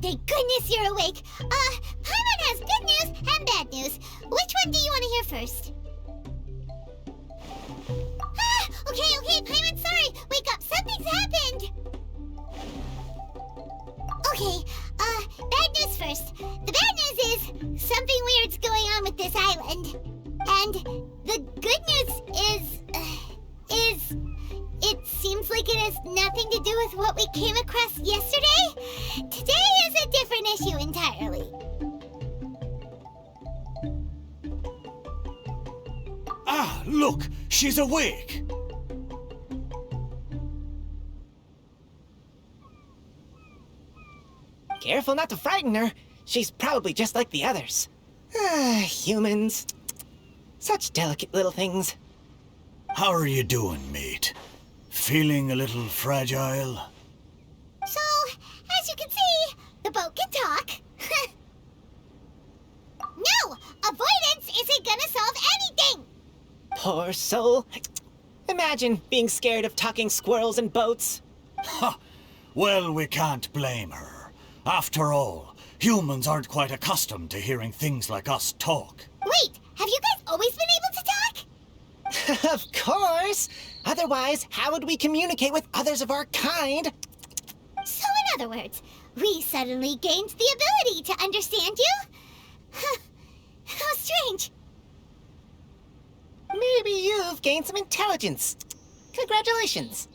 thank goodness you're awake. Paimon has good news and bad news. Which one do you want to hear first? Okay, Paimon, sorry. Wake up, something's happened. Okay, bad news first. The bad news is something weird's going on with this island. And the good news is it seems like it has nothing to do with what we came across yesterday. Today is a different issue entirely. Ah, look, she's awake. Careful not to frighten her. She's probably just like the others. Humans. Such delicate little things. How are you doing, mate? Feeling a little fragile? So, as you can see, the boat can talk. No! Avoidance isn't gonna solve anything! Poor soul. Imagine being scared of talking squirrels and boats. Ha! Well, we can't blame her. After all, humans aren't quite accustomed to hearing things like us talk. Wait, have you guys always been able to talk? Of course! Otherwise, how would we communicate with others of our kind? So in other words, we suddenly gained the ability to understand you? How strange. Maybe you've gained some intelligence. Congratulations.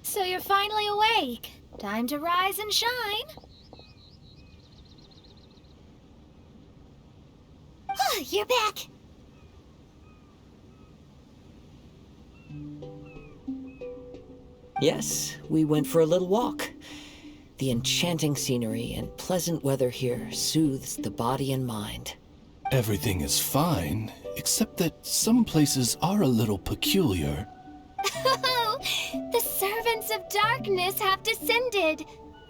So you're finally awake. Time to rise and shine. Oh, you're back. Yes, we went for a little walk. The enchanting scenery and pleasant weather here soothes the body and mind. Everything is fine, except that some places are a little peculiar. Oh, the servants of darkness have descended.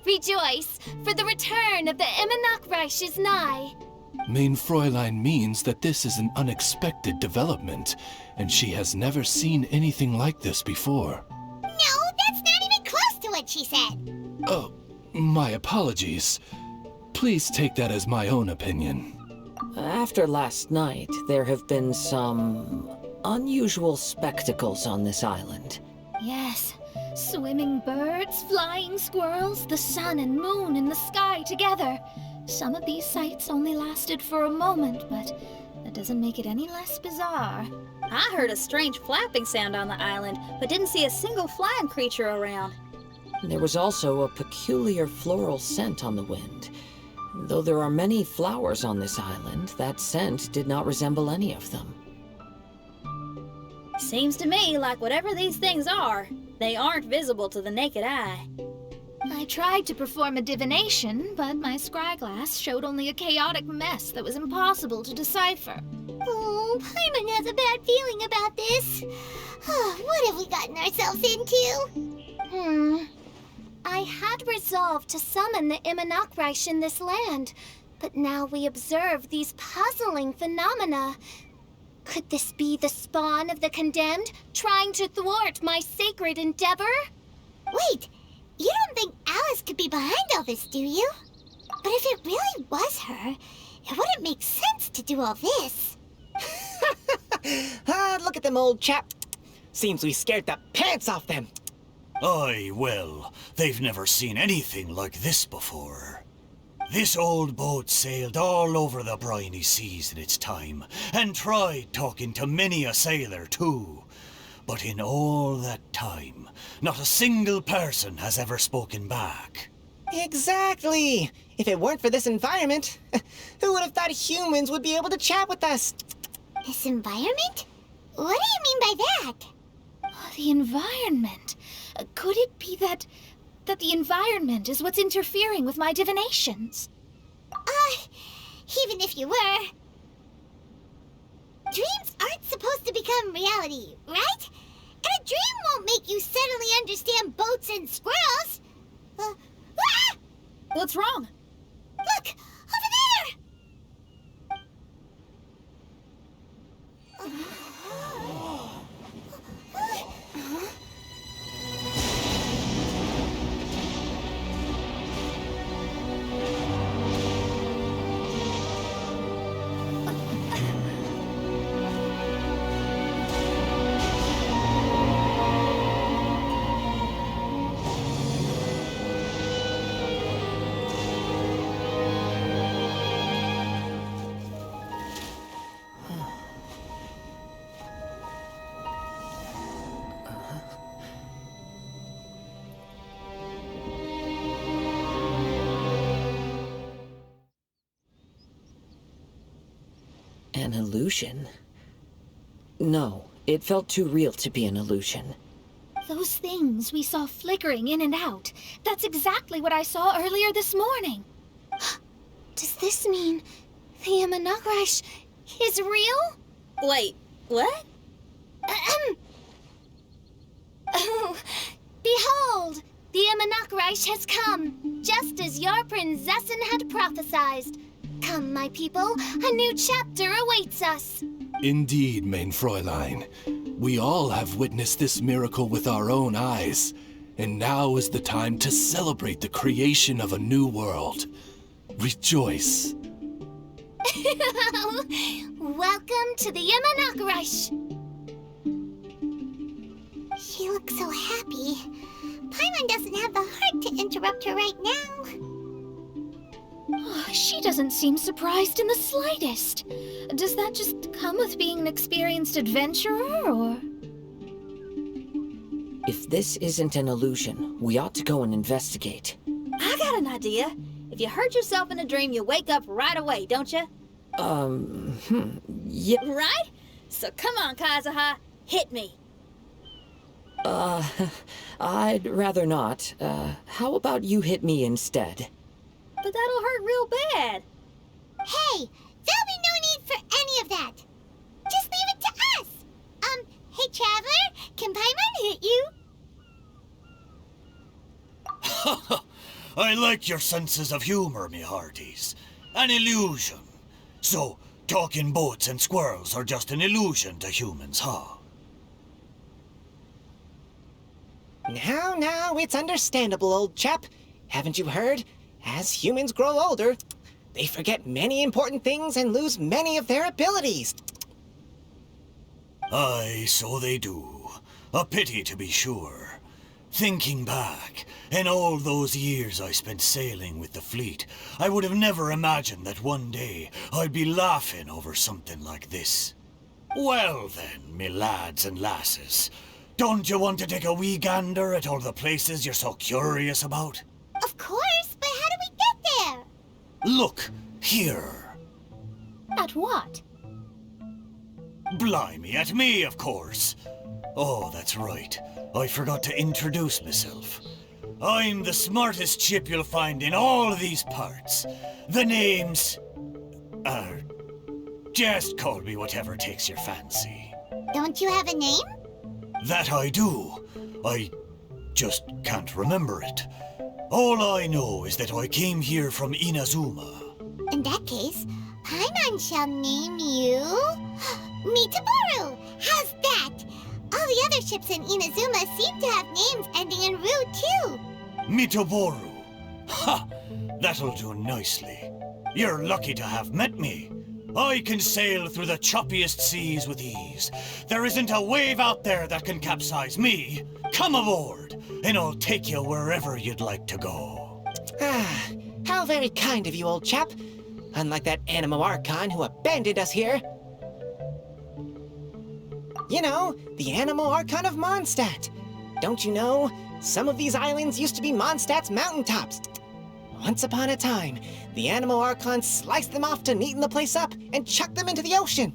Rejoice, for the return of the Immonach is nigh. Main Fräulein means that this is an unexpected development, and she has never seen anything like this before. No, that's not even close to what she said. Oh, my apologies. Please take that as my own opinion. After last night, there have been some unusual spectacles on this island. Yes, swimming birds, flying squirrels, the sun and moon in the sky together. Some of these sights only lasted for a moment, but that doesn't make it any less bizarre. I heard a strange flapping sound on the island, but didn't see a single flying creature around. There was also a peculiar floral scent on the wind. Though there are many flowers on this island, that scent did not resemble any of them. Seems to me like whatever these things are, they aren't visible to the naked eye. I tried to perform a divination, but my scryglass showed only a chaotic mess that was impossible to decipher. Oh, Paimon has a bad feeling about this. What have we gotten ourselves into? I had resolved to summon the Immonach in this land, but now we observe these puzzling phenomena. Could this be the spawn of the condemned, trying to thwart my sacred endeavor? Wait, you don't think Alice could be behind all this, do you? But if it really was her, it wouldn't make sense to do all this. Look at them, old chap. Seems we scared the pants off them. Aye, well, they've never seen anything like this before. This old boat sailed all over the briny seas in its time, and tried talking to many a sailor too. But in all that time, not a single person has ever spoken back. Exactly. If it weren't for this environment, who would have thought humans would be able to chat with us? This environment? What do you mean by that? The environment. Could it be that the environment is what's interfering with my divinations? Even if you were... Dreams aren't supposed to become reality, right? And a dream won't make you suddenly understand boats and squirrels. What's wrong? Look! Over there! An illusion? No, it felt too real to be an illusion. Those things we saw flickering in and out. That's exactly what I saw earlier this morning. Does this mean the Imanagrish is real? Wait, what? Oh, behold! The Imanagrish has come, just as your Prinzessin had prophesied. Come, my people, a new chapter awaits us. Indeed, mein Fräulein. We all have witnessed this miracle with our own eyes, and now is the time to celebrate the creation of a new world. Rejoice. Welcome to the Imanagrish. She looks so happy. Paimon doesn't have the heart to interrupt her right now. Oh, she doesn't seem surprised in the slightest. Does that just come with being an experienced adventurer, or...? If this isn't an illusion, we ought to go and investigate. I got an idea. If you hurt yourself in a dream, you wake up right away, don't you? Yeah. Right? So come on, Kazuha. Hit me. I'd rather not. How about you hit me instead? But that'll hurt real bad. Hey, there'll be no need for any of that. Just leave it to us. Hey, Traveler, can Paimon hit you? I like your senses of humor, me hearties. An illusion. So, talking boats and squirrels are just an illusion to humans, huh? Now, it's understandable, old chap. Haven't you heard? As humans grow older, they forget many important things and lose many of their abilities. Aye, so they do. A pity to be sure. Thinking back, in all those years I spent sailing with the fleet, I would have never imagined that one day I'd be laughing over something like this. Well then, me lads and lasses, don't you want to take a wee gander at all the places you're so curious about? Of course, but how do we get there? Look, here. At what? Blimey, at me, of course. Oh, that's right. I forgot to introduce myself. I'm the smartest chip you'll find in all these parts. The name's... just call me whatever takes your fancy. Don't you have a name? That I do. I just can't remember it. All I know is that I came here from Inazuma. In that case, Paimon shall name you... Mitaboru! How's that? All the other ships in Inazuma seem to have names ending in Ru, too. Mitoboru. Ha! That'll do nicely. You're lucky to have met me. I can sail through the choppiest seas with ease. There isn't a wave out there that can capsize me. Come aboard, and I'll take you wherever you'd like to go. Ah, how very kind of you, old chap. Unlike that Animo Archon who abandoned us here. You know, the Animo Archon of Mondstadt. Don't you know, some of these islands used to be Mondstadt's mountaintops. Once upon a time, the Animo Archon sliced them off to neaten the place up and chucked them into the ocean.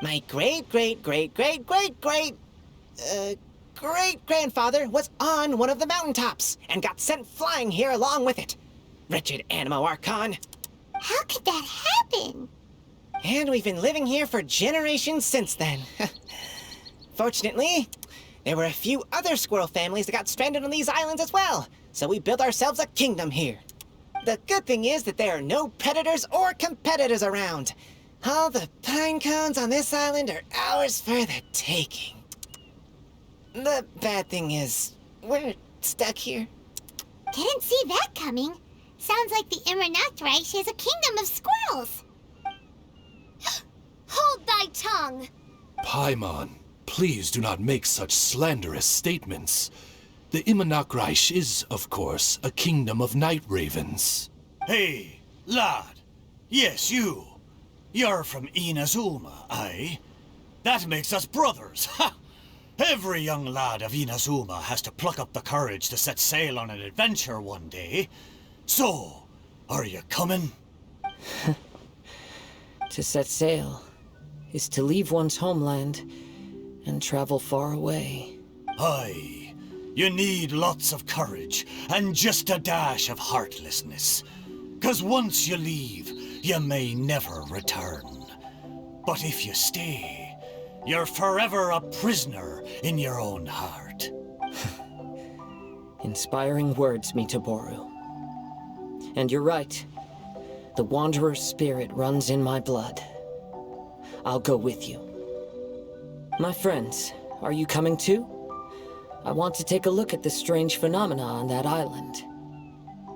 My great-grandfather was on one of the mountaintops and got sent flying here along with it. Wretched Animo Archon. How could that happen? And we've been living here for generations since then. Fortunately, there were a few other squirrel families that got stranded on these islands as well, so we built ourselves a kingdom here. The good thing is that there are no predators or competitors around. All the pine cones on this island are ours for the taking. The bad thing is, we're stuck here. Didn't see that coming. Sounds like the Imanagrish is a kingdom of squirrels. Hold thy tongue! Paimon, please do not make such slanderous statements. The Imanagrish is, of course, a kingdom of night ravens. Hey, lad. Yes, you. You're from Inazuma, aye? That makes us brothers, ha! Every young lad of Inazuma has to pluck up the courage to set sail on an adventure one day. So, are you coming? To set sail is to leave one's homeland and travel far away. Aye, you need lots of courage and just a dash of heartlessness. 'Cause once you leave, you may never return. But if you stay, you're forever a prisoner in your own heart. Inspiring words, Mitoboru. And you're right. The Wanderer's spirit runs in my blood. I'll go with you. My friends, are you coming too? I want to take a look at the strange phenomena on that island.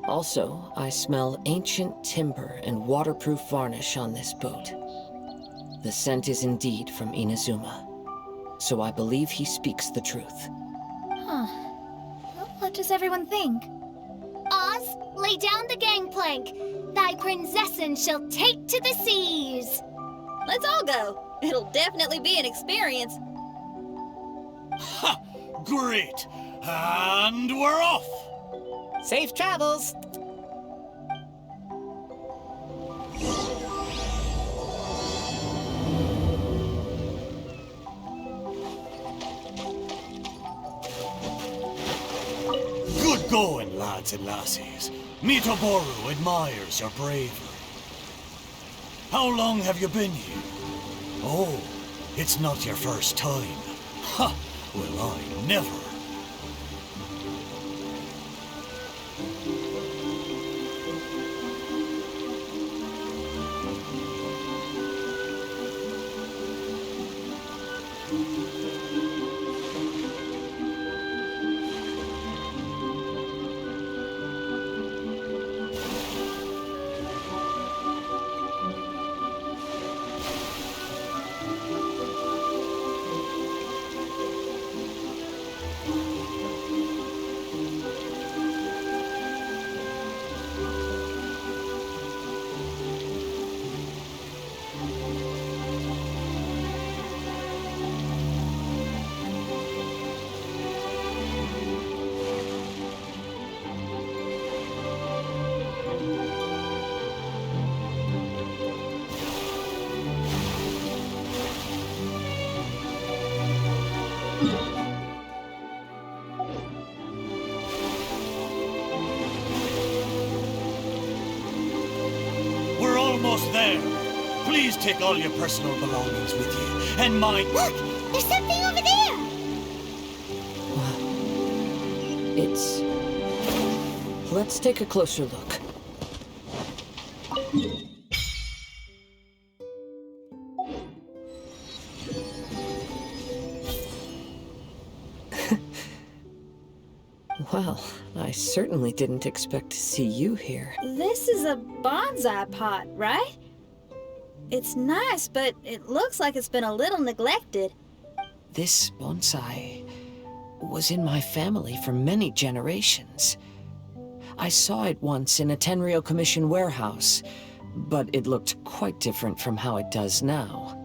Also, I smell ancient timber and waterproof varnish on this boat. The scent is indeed from Inazuma, so I believe he speaks the truth. Huh. Well, what does everyone think? Oz, lay down the gangplank. Thy prinzessin shall take to the seas. Let's all go. It'll definitely be an experience. Ha! Great! And we're off! Safe travels! Good going, lads and lassies. Mitoboru admires your bravery. How long have you been here? Oh, it's not your first time. Ha! Well, I never. Almost there. Please take all your personal belongings with you, and mine. Look! There's something over there! It's... Let's take a closer look. Well, I certainly didn't expect to see you here. This is a bonsai pot, right? It's nice, but it looks like it's been a little neglected. This bonsai was in my family for many generations. I saw it once in a Tenryou Commission warehouse, but it looked quite different from how it does now.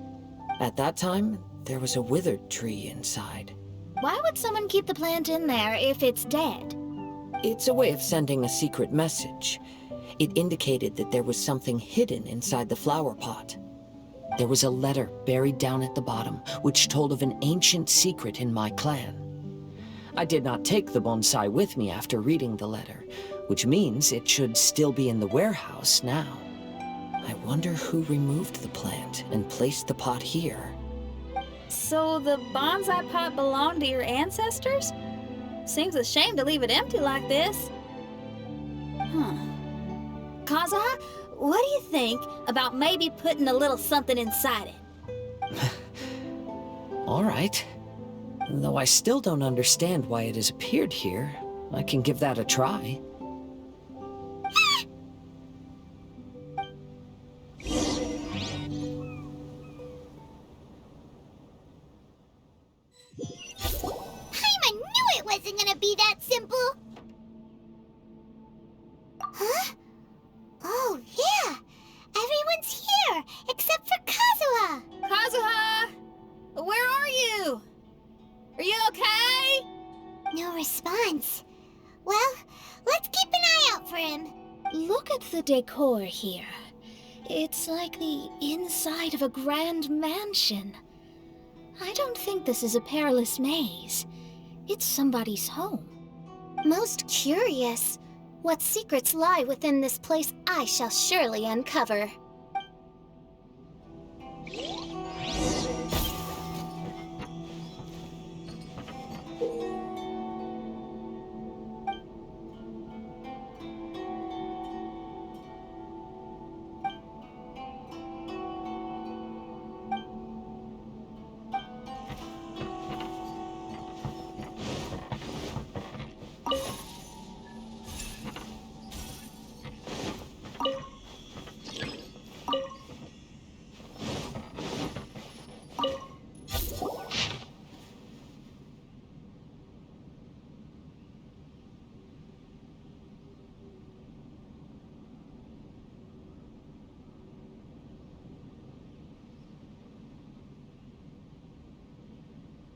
At that time, there was a withered tree inside. Why would someone keep the plant in there if it's dead? It's a way of sending a secret message. It indicated that there was something hidden inside the flower pot. There was a letter buried down at the bottom, which told of an ancient secret in my clan. I did not take the bonsai with me after reading the letter, which means it should still be in the warehouse now. I wonder who removed the plant and placed the pot here. So the bonsai pot belonged to your ancestors? Seems a shame to leave it empty like this. Kazuha, what do you think about maybe putting a little something inside it? All right. Though I still don't understand why it has appeared here, I can give that a try. Paimon knew it wasn't gonna be that simple! Huh? Oh, yeah! Everyone's here, except for Kazuha! Kazuha! Where are you? Are you okay? No response. Well, let's keep an eye out for him. Look at the decor here. It's like the inside of a grand mansion. I don't think this is a perilous maze. It's somebody's home. Most curious. What secrets lie within this place I shall surely uncover.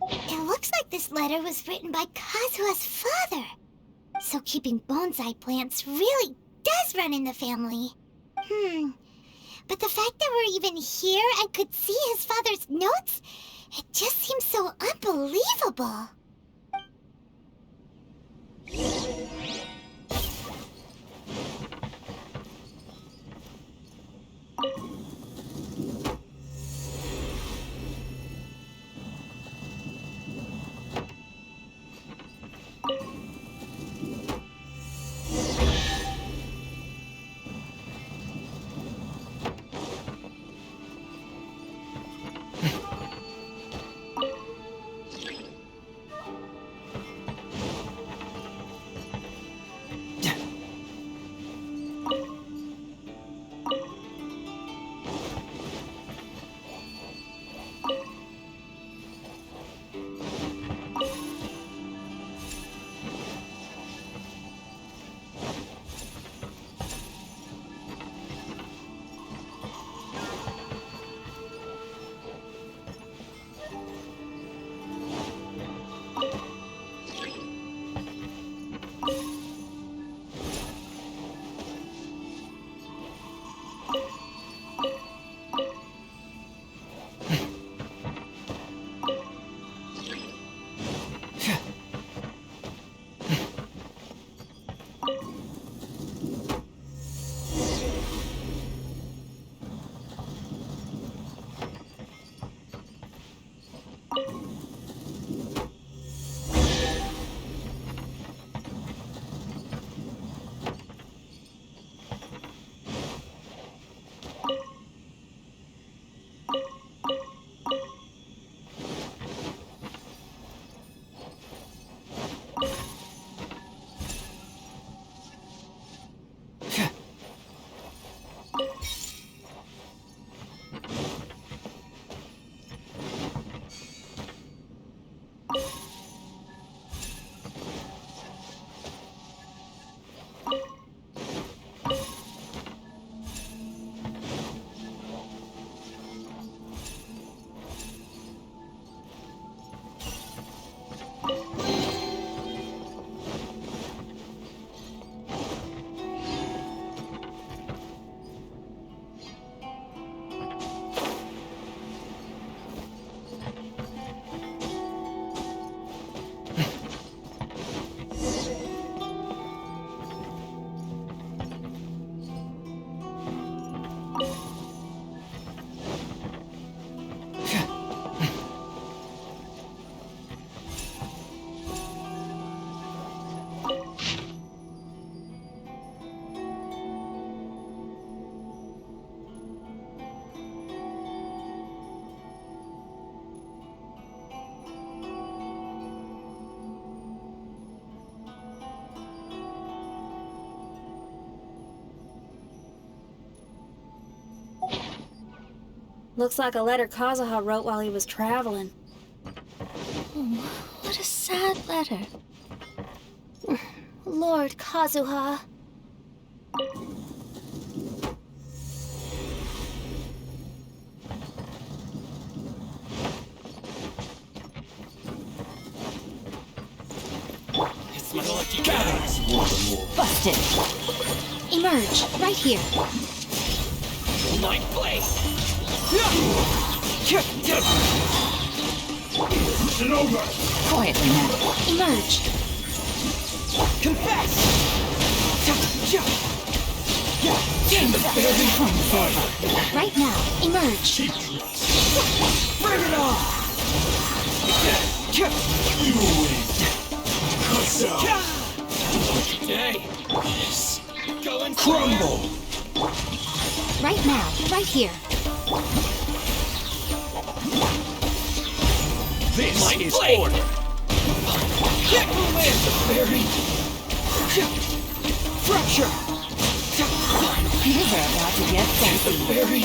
It looks like this letter was written by Kazuha's father. So keeping bonsai plants really does run in the family. But the fact that we're even here and could see his father's notes, it just seems so unbelievable. Looks like a letter Kazuha wrote while he was traveling. Oh, what a sad letter. Lord Kazuha. Busted. Emerge, right here. Night blade! Mission over! Quietly now. Emerge. Confess! Right now. Emerge. Bring it on! Hey! Going crumble! Right now. Right here. This My is blade! order! Get fairy! Fracture! You were about to get fancy. Fairy!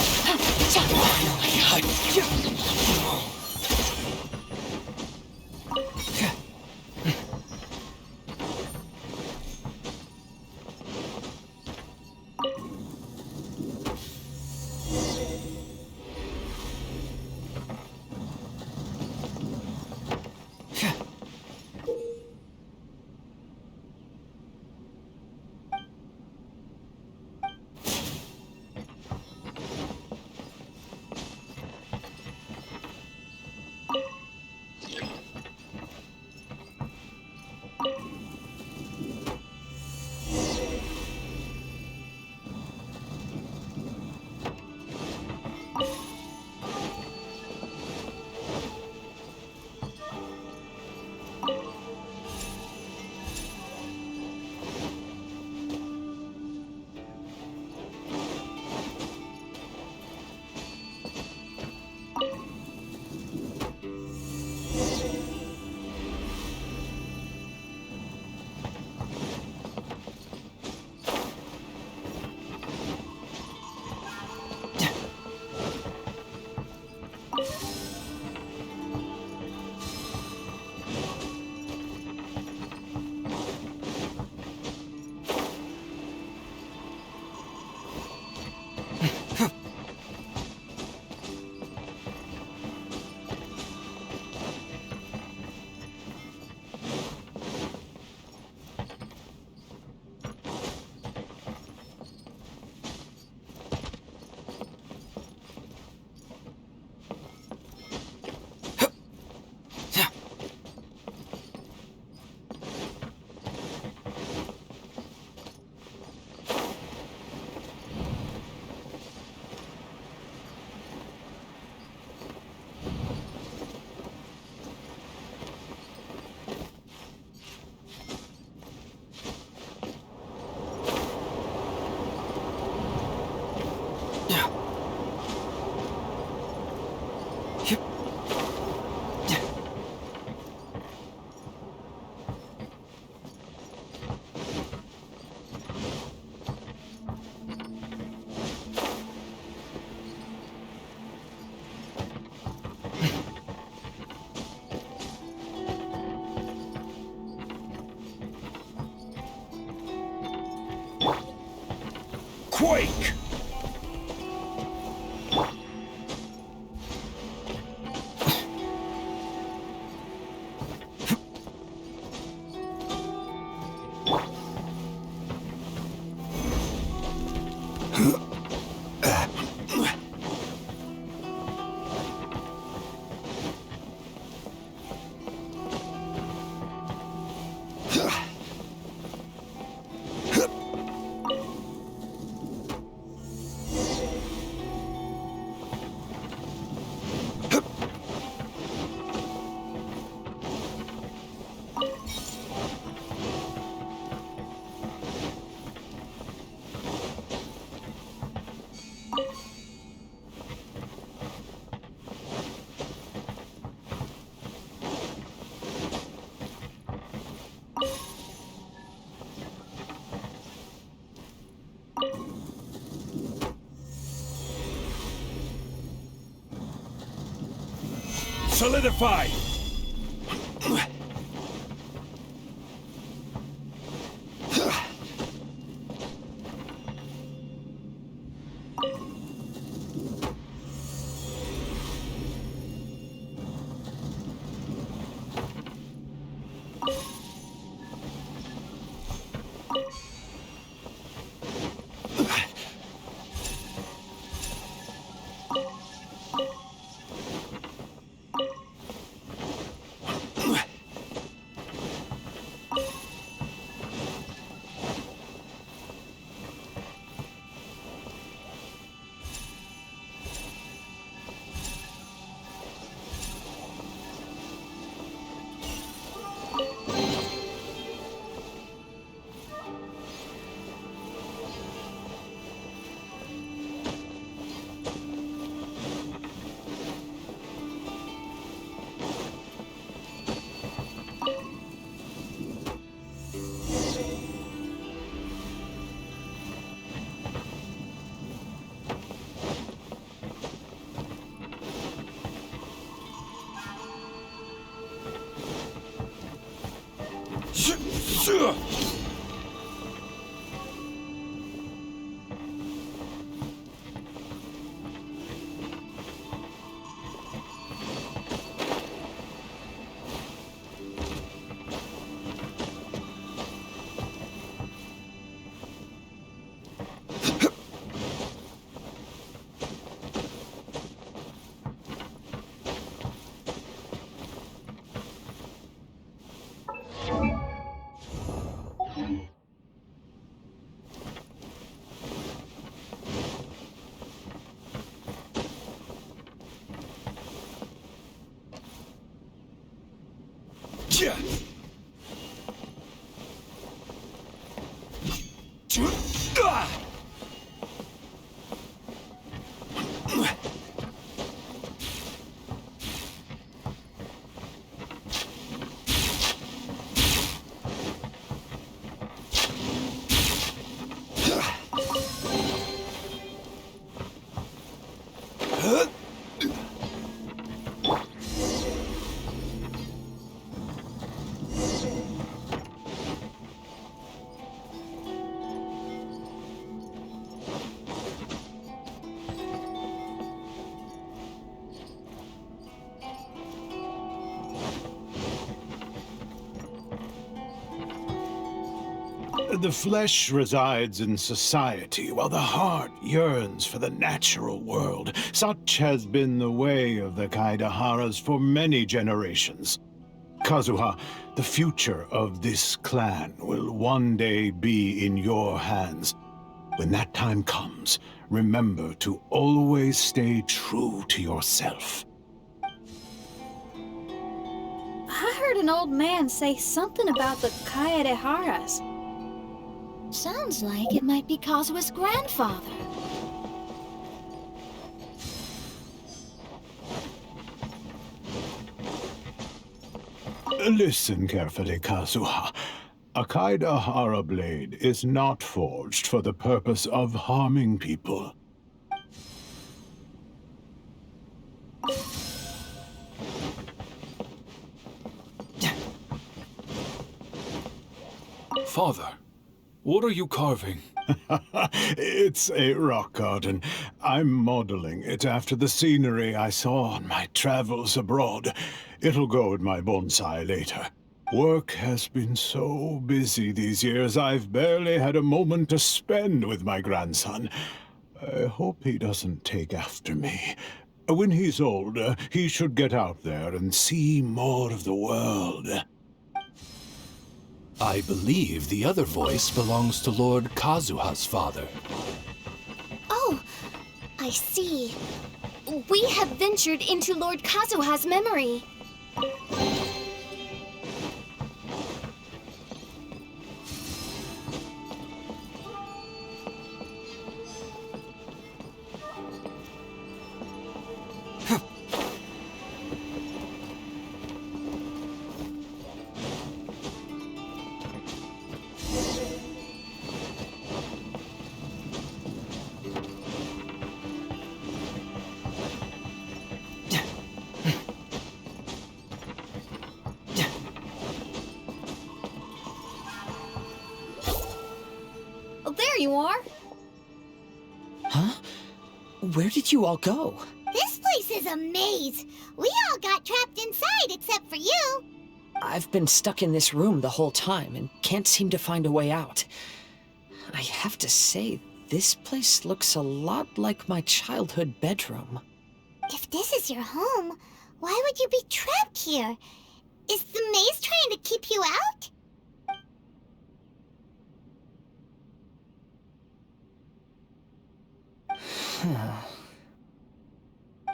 Quake! Solidify! The flesh resides in society, while the heart yearns for the natural world. Such has been the way of the Kaidaharas for many generations. Kazuha, the future of this clan will one day be in your hands. When that time comes, remember to always stay true to yourself. I heard an old man say something about the Kaidaharas. Sounds like it might be Kazuha's grandfather. Listen carefully, Kazuha. A Kaidahara blade is not forged for the purpose of harming people. Father, what are you carving? It's a rock garden. I'm modeling it after the scenery I saw on my travels abroad. It'll go in my bonsai later. Work has been so busy these years, I've barely had a moment to spend with my grandson. I hope he doesn't take after me. When he's older, he should get out there and see more of the world. I believe the other voice belongs to Lord Kazuha's father. Oh, I see. We have ventured into Lord Kazuha's memory. There you are. Huh? Where did you all go? This place is a maze. We all got trapped inside except for you. I've been stuck in this room the whole time and can't seem to find a way out. I have to say, this place looks a lot like my childhood bedroom. If this is your home, why would you be trapped here? Is the maze trying to keep you out?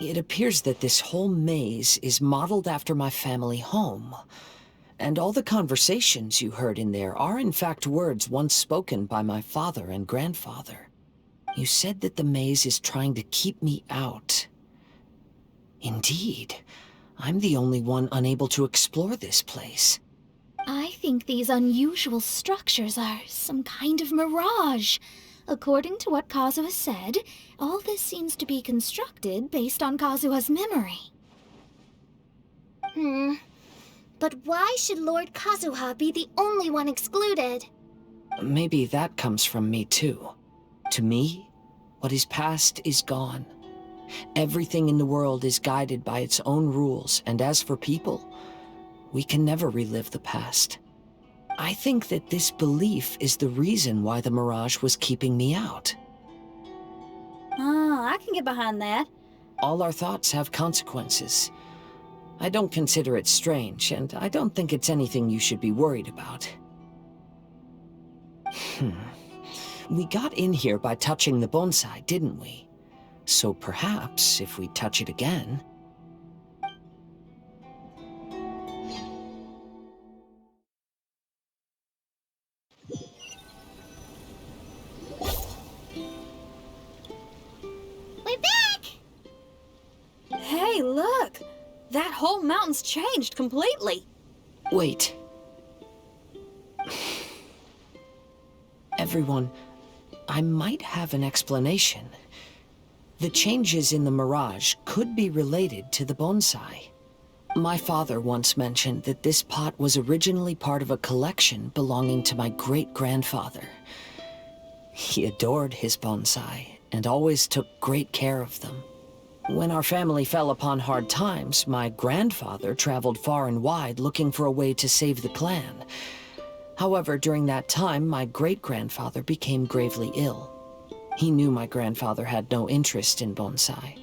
It appears that this whole maze is modeled after my family home. And all the conversations you heard in there are in fact words once spoken by my father and grandfather. You said that the maze is trying to keep me out. Indeed, I'm the only one unable to explore this place. I think these unusual structures are some kind of mirage. According to what Kazuha said, all this seems to be constructed based on Kazuha's memory. But why should Lord Kazuha be the only one excluded? Maybe that comes from me too. To me, what is past is gone. Everything in the world is guided by its own rules, and as for people, we can never relive the past. I think that this belief is the reason why the Mirage was keeping me out. Oh, I can get behind that. All our thoughts have consequences. I don't consider it strange, and I don't think it's anything you should be worried about. We got in here by touching the bonsai, didn't we? So perhaps, if we touch it again... We're back! Hey, look! That whole mountain's changed completely. Wait. Everyone, I might have an explanation. The changes in the Mirage could be related to the bonsai. My father once mentioned that this pot was originally part of a collection belonging to my great-grandfather. He adored his bonsai and always took great care of them. When our family fell upon hard times, my grandfather traveled far and wide looking for a way to save the clan. However, during that time, my great-grandfather became gravely ill. He knew my grandfather had no interest in bonsai,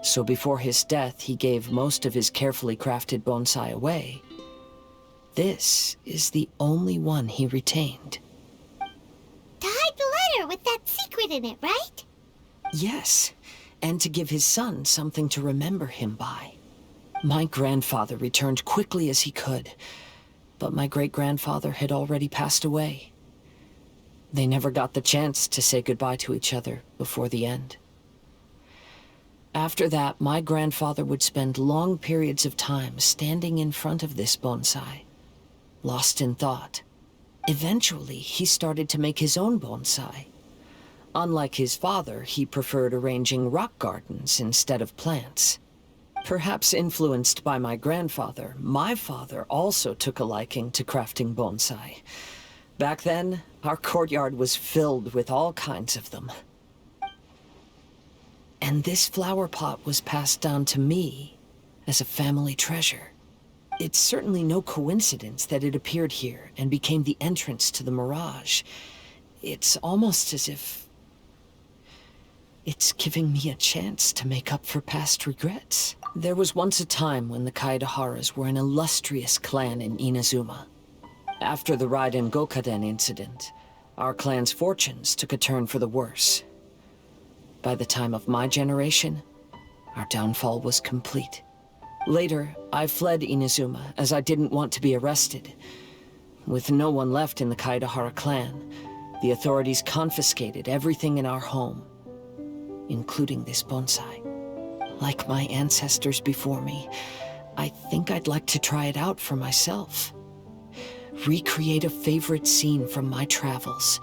so before his death, he gave most of his carefully crafted bonsai away. This is the only one he retained. To hide the letter with that secret in it, right? Yes, and to give his son something to remember him by. My grandfather returned quickly as he could, but my great-grandfather had already passed away. They never got the chance to say goodbye to each other before the end. After that, my grandfather would spend long periods of time standing in front of this bonsai, lost in thought. Eventually, he started to make his own bonsai. Unlike his father, he preferred arranging rock gardens instead of plants. Perhaps influenced by my grandfather, my father also took a liking to crafting bonsai. Back then, our courtyard was filled with all kinds of them. And this flower pot was passed down to me as a family treasure. It's certainly no coincidence that it appeared here and became the entrance to the Mirage. It's almost as if it's giving me a chance to make up for past regrets. There was once a time when the Kaidaharas were an illustrious clan in Inazuma. After the Raiden Gokaden incident, our clan's fortunes took a turn for the worse. By the time of my generation, our downfall was complete. Later, I fled Inazuma as I didn't want to be arrested. With no one left in the Kaidahara clan, the authorities confiscated everything in our home, including this bonsai. Like my ancestors before me, I think I'd like to try it out for myself. Recreate a favorite scene from my travels,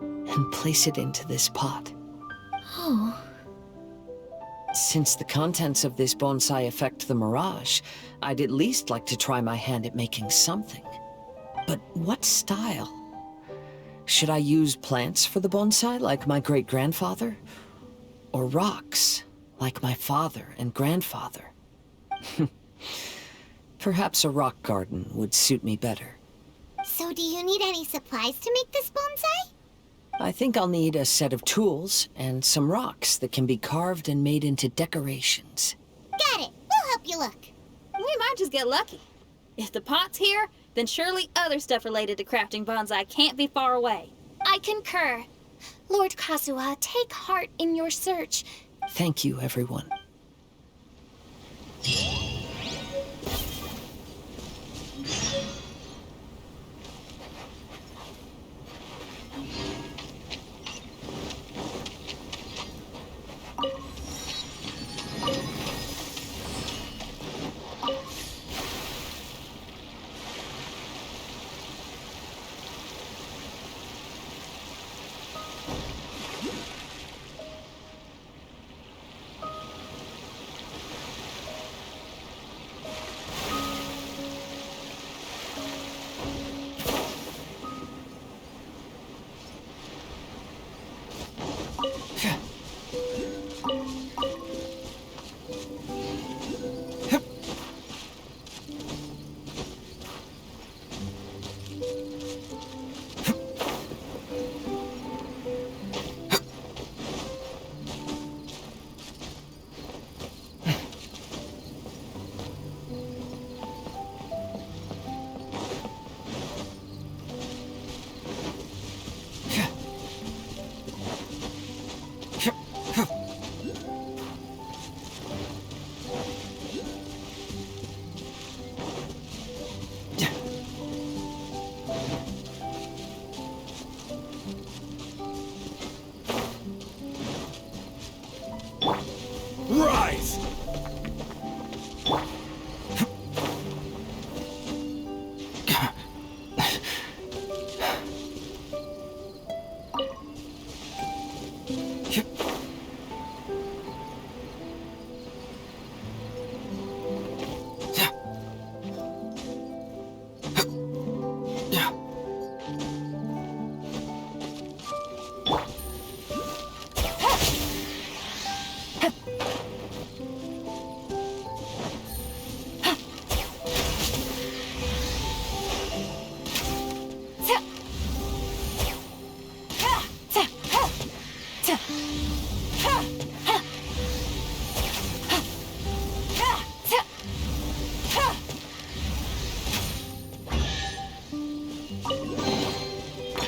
and place it into this pot. Oh. Since the contents of this bonsai affect the Mirage, I'd at least like to try my hand at making something. But what style? Should I use plants for the bonsai like my great-grandfather? Or rocks, like my father and grandfather? Perhaps a rock garden would suit me better. So do you need any supplies to make this bonsai? I think I'll need a set of tools and some rocks that can be carved and made into decorations. Got it. We'll help you look. We might just get lucky. If the pot's here, then surely other stuff related to crafting bonsai can't be far away. I concur. Lord Kazuha, take heart in your search. Thank you, everyone.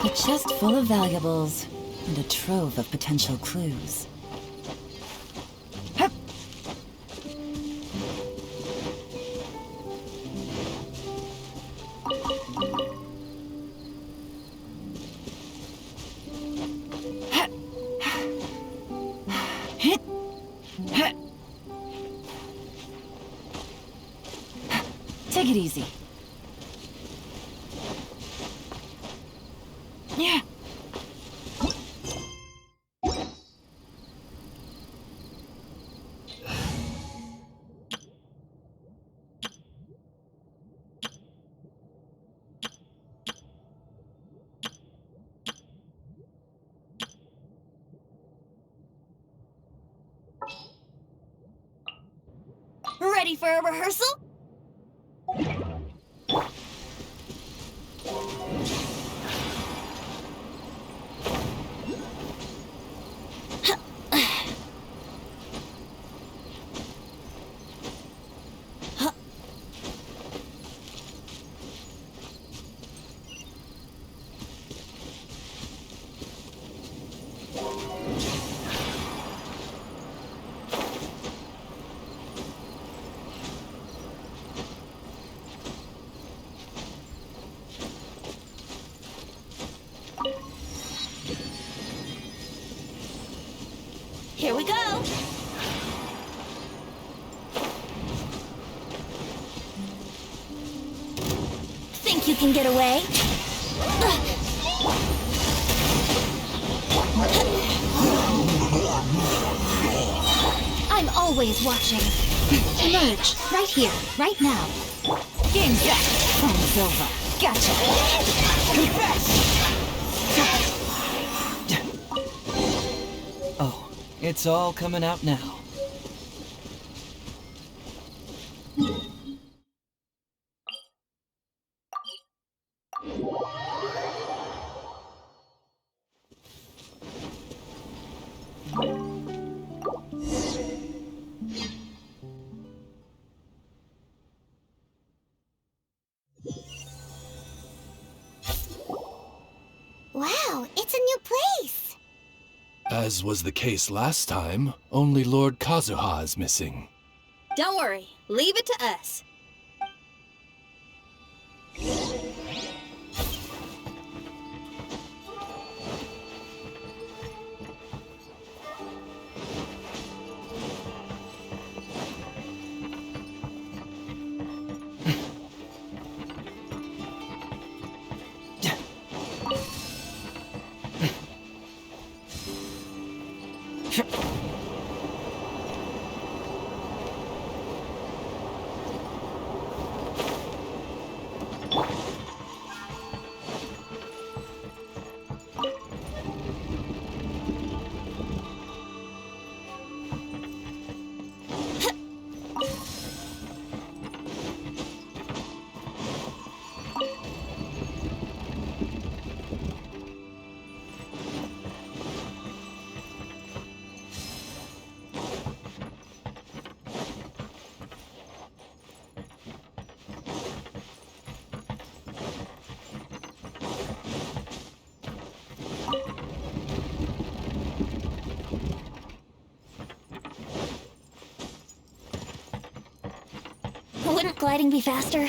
A chest full of valuables and a trove of potential clues. Hup. Take it easy. Yeah. Ready for a rehearsal? Here we go. Think you can get away? I'm always watching. Emerge, right here, right now. Game set. Phone's over. Gotcha. Oh, it's all coming out now. Wow, it's a new place. As was the case last time, only Lord Kazuha is missing. Don't worry, leave it to us. Wouldn't gliding be faster?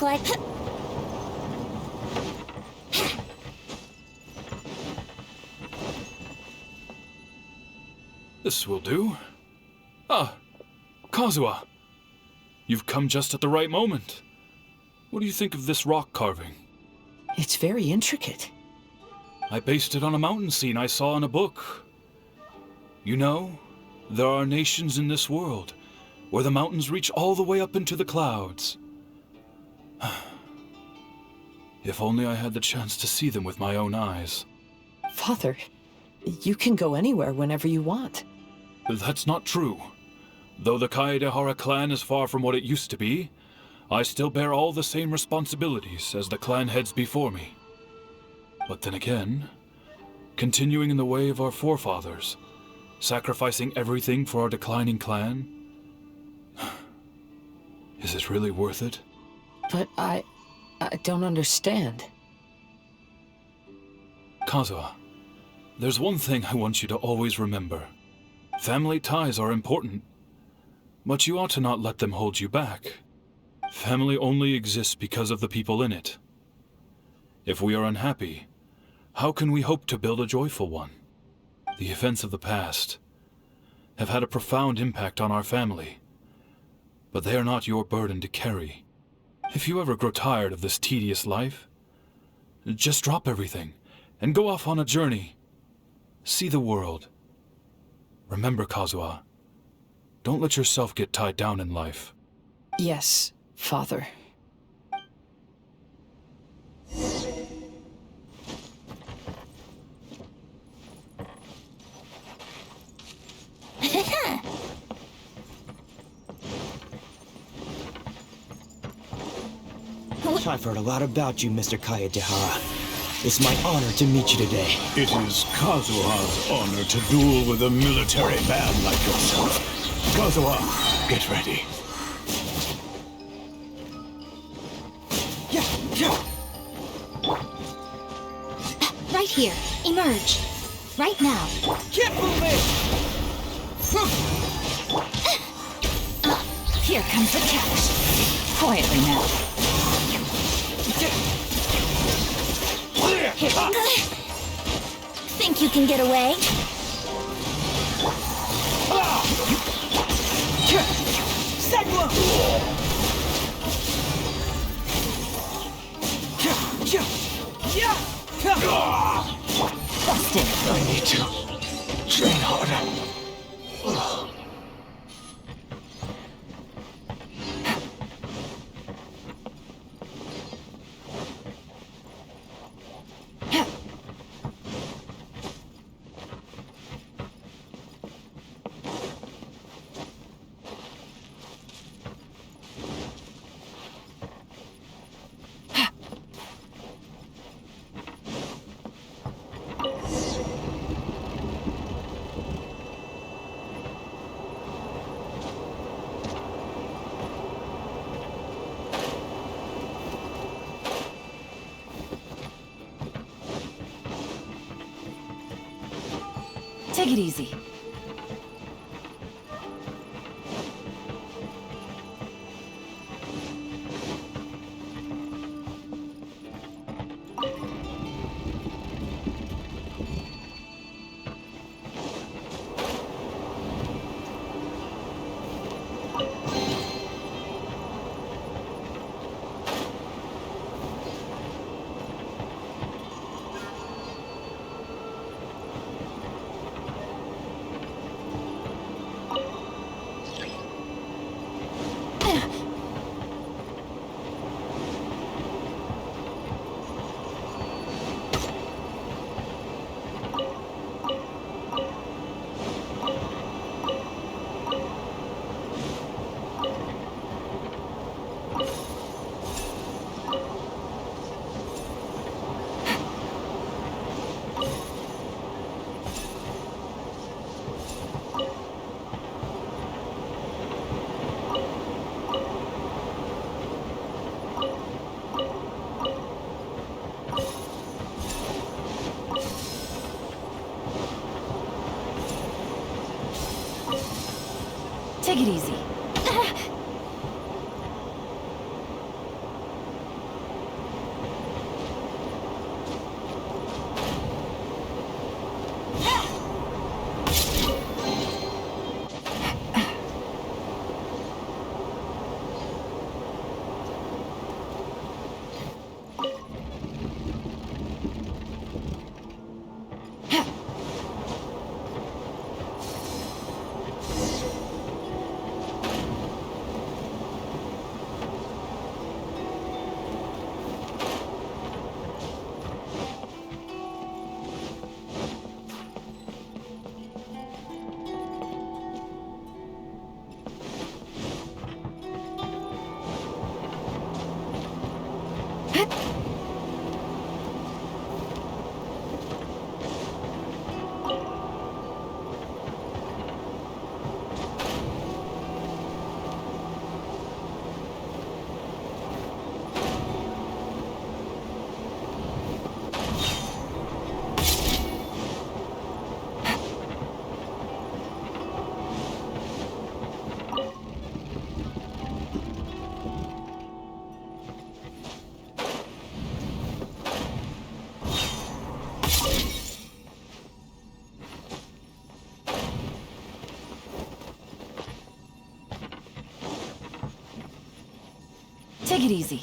look like... This will do. Ah, Kazuha. You've come just at the right moment. What do you think of this rock carving? It's very intricate. I based it on a mountain scene I saw in a book. You know, there are nations in this world where the mountains reach all the way up into the clouds. If only I had the chance to see them with my own eyes. Father, you can go anywhere whenever you want. That's not true. Though the Kaedehara clan is far from what it used to be, I still bear all the same responsibilities as the clan heads before me. But then again, continuing in the way of our forefathers, sacrificing everything for our declining clan, is it really worth it? But I don't understand. Kazuha, there's one thing I want you to always remember. Family ties are important, but you ought to not let them hold you back. Family only exists because of the people in it. If we are unhappy, how can we hope to build a joyful one? The events of the past have had a profound impact on our family, but they are not your burden to carry. If you ever grow tired of this tedious life, just drop everything and go off on a journey. See the world. Remember, Kazuha, don't let yourself get tied down in life. Yes, Father. I've heard a lot about you, Mr. Kaedehara. It's my honor to meet you today. It is Kazuha's honor to duel with a military man like yourself. Kazuha, get ready. Right here. Emerge. Right now. Keep moving! Here comes the catch. Quietly now. Think you can get away? Busted. I need to train harder. Take it easy. Take it easy. Take it easy.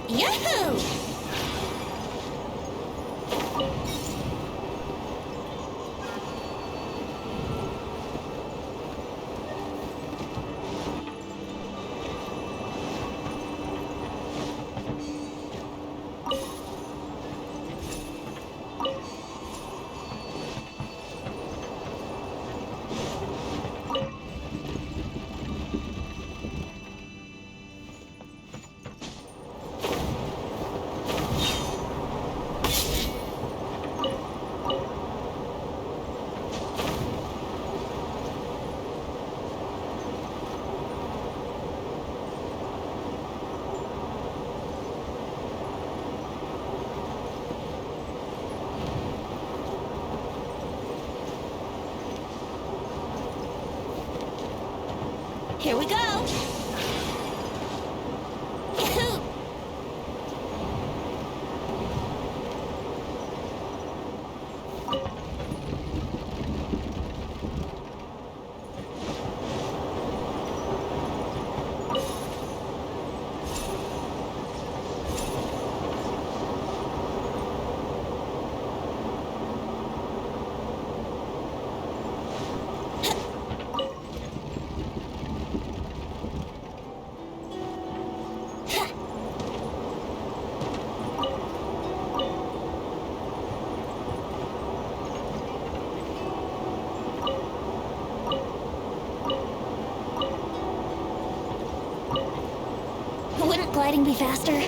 Yahoo! Here we go! Yahoo! Wouldn't gliding be faster?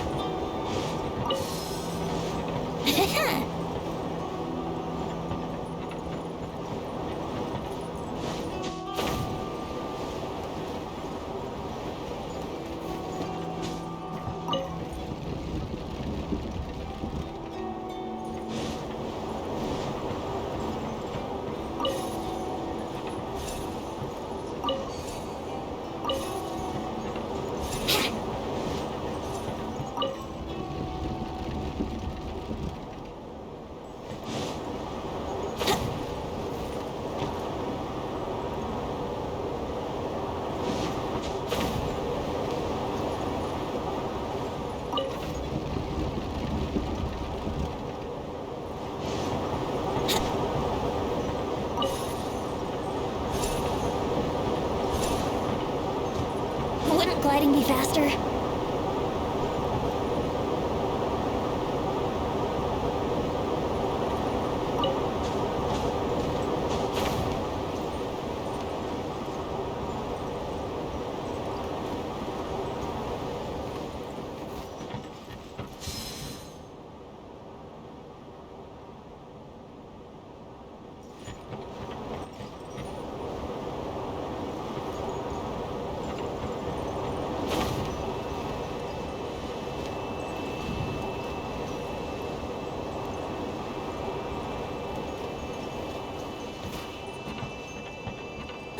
Wouldn't gliding be faster?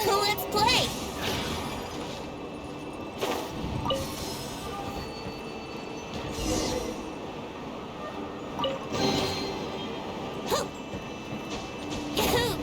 Let's play! Hoo! Yahoo!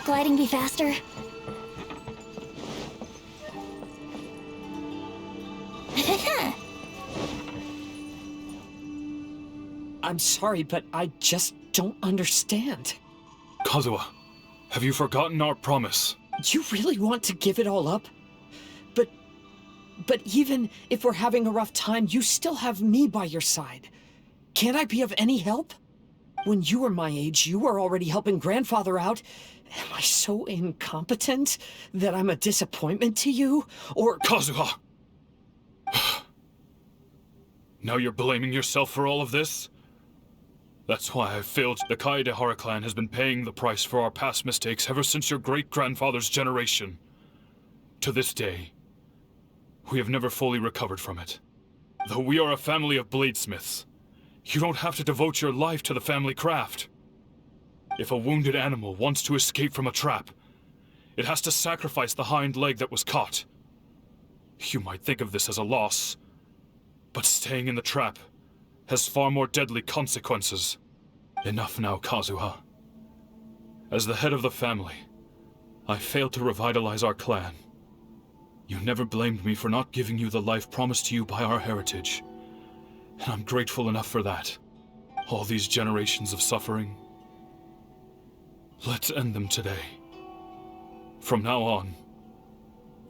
gliding be faster? I'm sorry, but I just don't understand. Kazuha, have you forgotten our promise? You really want to give it all up? But even if we're having a rough time, you still have me by your side. Can't I be of any help? When you were my age, you were already helping Grandfather out. Am I so incompetent that I'm a disappointment to you? Or... Kazuha! Now you're blaming yourself for all of this? That's why I've failed. The Kaedehara clan has been paying the price for our past mistakes ever since your great-grandfather's generation. To this day, we have never fully recovered from it. Though we are a family of bladesmiths, you don't have to devote your life to the family craft. If a wounded animal wants to escape from a trap, it has to sacrifice the hind leg that was caught. You might think of this as a loss, but staying in the trap has far more deadly consequences. Enough now, Kazuha. As the head of the family, I failed to revitalize our clan. You never blamed me for not giving you the life promised to you by our heritage, and I'm grateful enough for that. All these generations of suffering, let's end them today. From now on,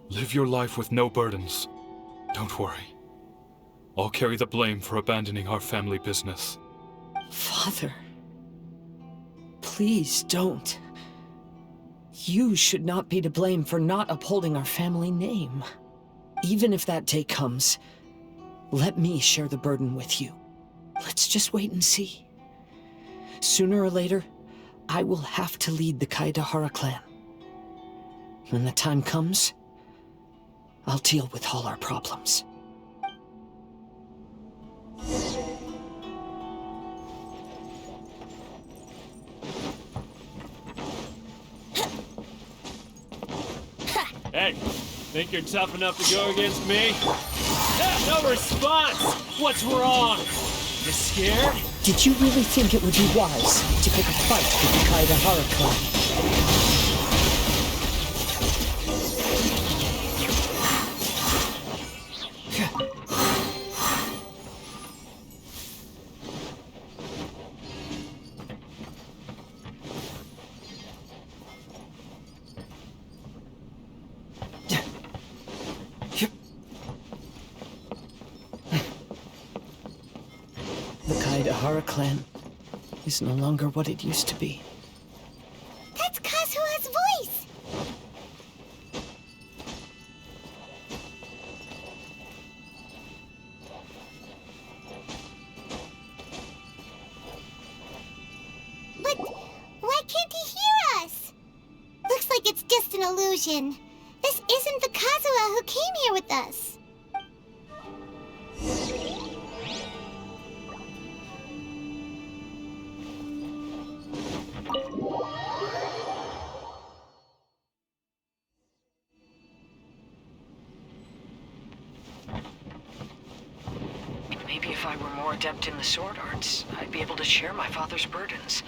live your life with no burdens. Don't worry. I'll carry the blame for abandoning our family business. Father, please don't. You should not be to blame for not upholding our family name. Even if that day comes, let me share the burden with you. Let's just wait and see. Sooner or later, I will have to lead the Kaedehara clan. When the time comes, I'll deal with all our problems. Hey, think you're tough enough to go against me? No response! What's wrong? You scared? Did you really think it would be wise to pick a fight with the Kaedehara clan? The Kaedehara clan is no longer what it used to be. That's Kazuha's voice! But why can't he hear us? Looks like it's just an illusion. This isn't the Kazuha who came here with us. Maybe if I were more adept in the sword arts, I'd be able to share my father's burdens.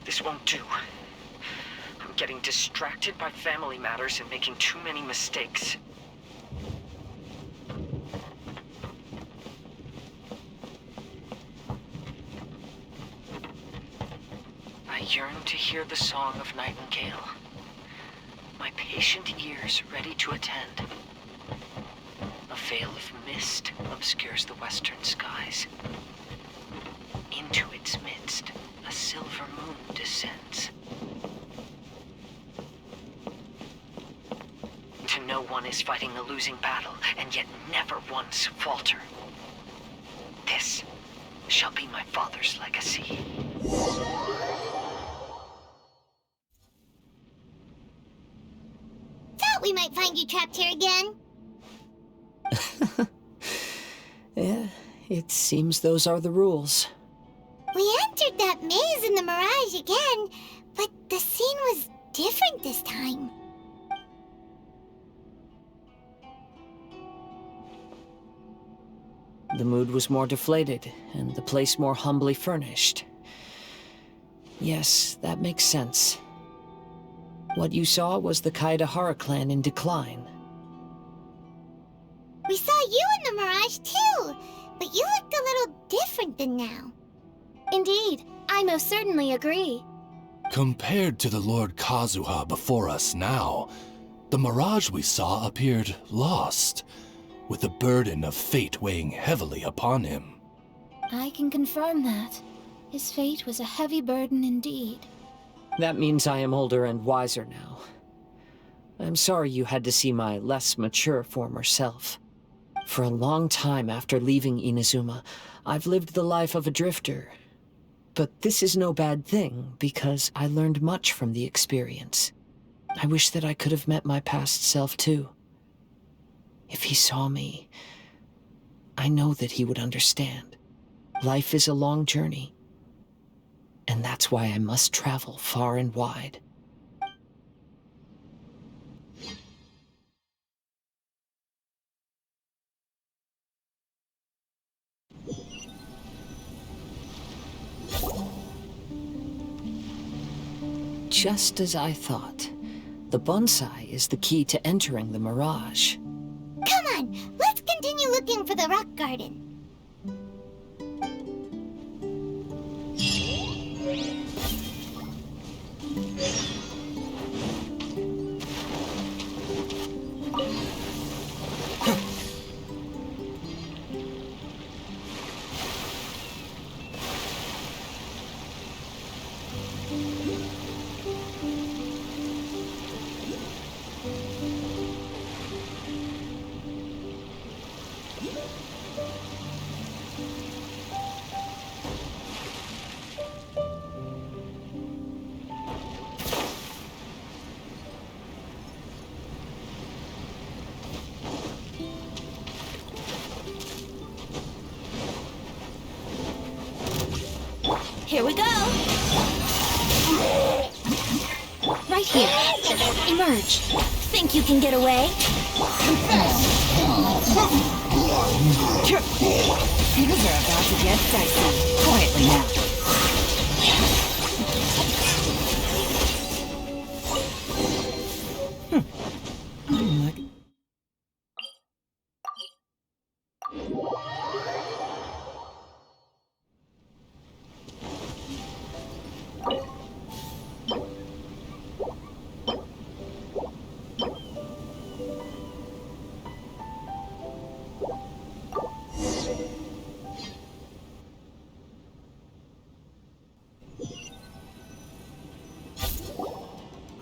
This won't do. I'm getting distracted by family matters and making too many mistakes. I yearn to hear the song of Nightingale. My patient ears ready to attend. A veil of mist obscures the western skies. Into its midst, a silver moon descends. To know one is fighting a losing battle, and yet never once falter. This shall be my father's legacy. Thought we might find you trapped here again. Yeah, it seems those are the rules. We entered that maze in the Mirage again, but the scene was different this time. The mood was more deflated, and the place more humbly furnished. Yes, that makes sense. What you saw was the Kaedahara clan in decline. We saw you in the Mirage too, but you looked a little different than now. Indeed, I most certainly agree. Compared to the Lord Kazuha before us now, the Mirage we saw appeared lost, with the burden of fate weighing heavily upon him. I can confirm that. His fate was a heavy burden indeed. That means I am older and wiser now. I'm sorry you had to see my less mature former self. For a long time after leaving Inazuma, I've lived the life of a drifter. But this is no bad thing, because I learned much from the experience. I wish that I could have met my past self too. If he saw me, I know that he would understand. Life is a long journey, and that's why I must travel far and wide. Just as I thought. The bonsai is the key to entering the Mirage. Come on, let's continue looking for the rock garden. Here we go! Right here. Emerge. Think you can get away? Things are about to get dicey. Quietly now.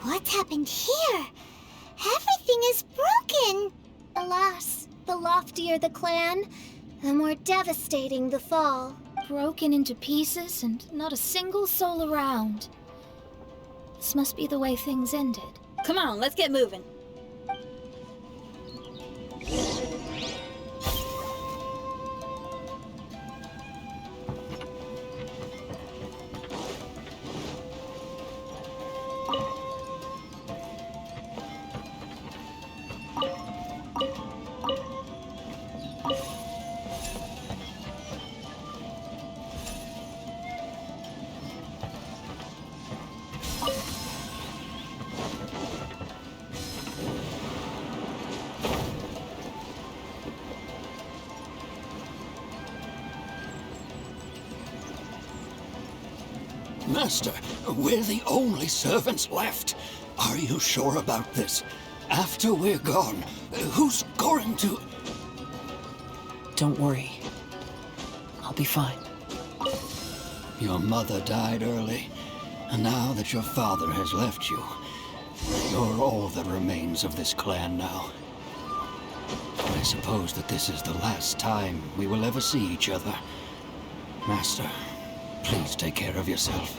What's happened here? Everything is broken. Alas, the loftier the clan, the more devastating the fall. Broken into pieces and not a single soul around. This must be the way things ended. Come on, let's get moving. Master, we're the only servants left. Are you sure about this? After we're gone, who's going to... Don't worry. I'll be fine. Your mother died early, and now that your father has left you, you're all that remains of this clan now. I suppose that this is the last time we will ever see each other. Master, please take care of yourself.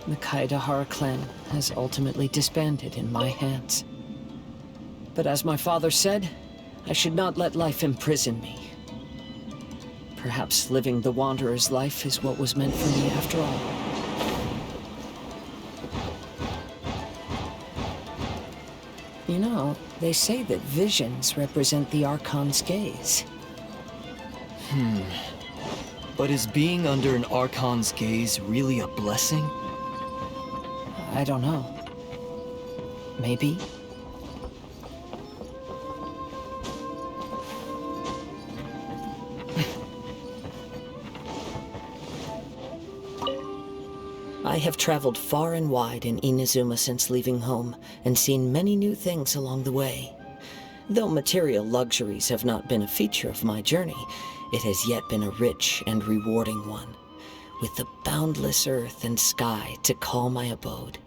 The Kaedahara clan has ultimately disbanded in my hands. But as my father said, I should not let life imprison me. Perhaps living the Wanderer's life is what was meant for me after all. You know, they say that visions represent the Archon's gaze. But is being under an Archon's gaze really a blessing? I don't know. Maybe? I have traveled far and wide in Inazuma since leaving home, and seen many new things along the way. Though material luxuries have not been a feature of my journey, it has yet been a rich and rewarding one, with the boundless earth and sky to call my abode,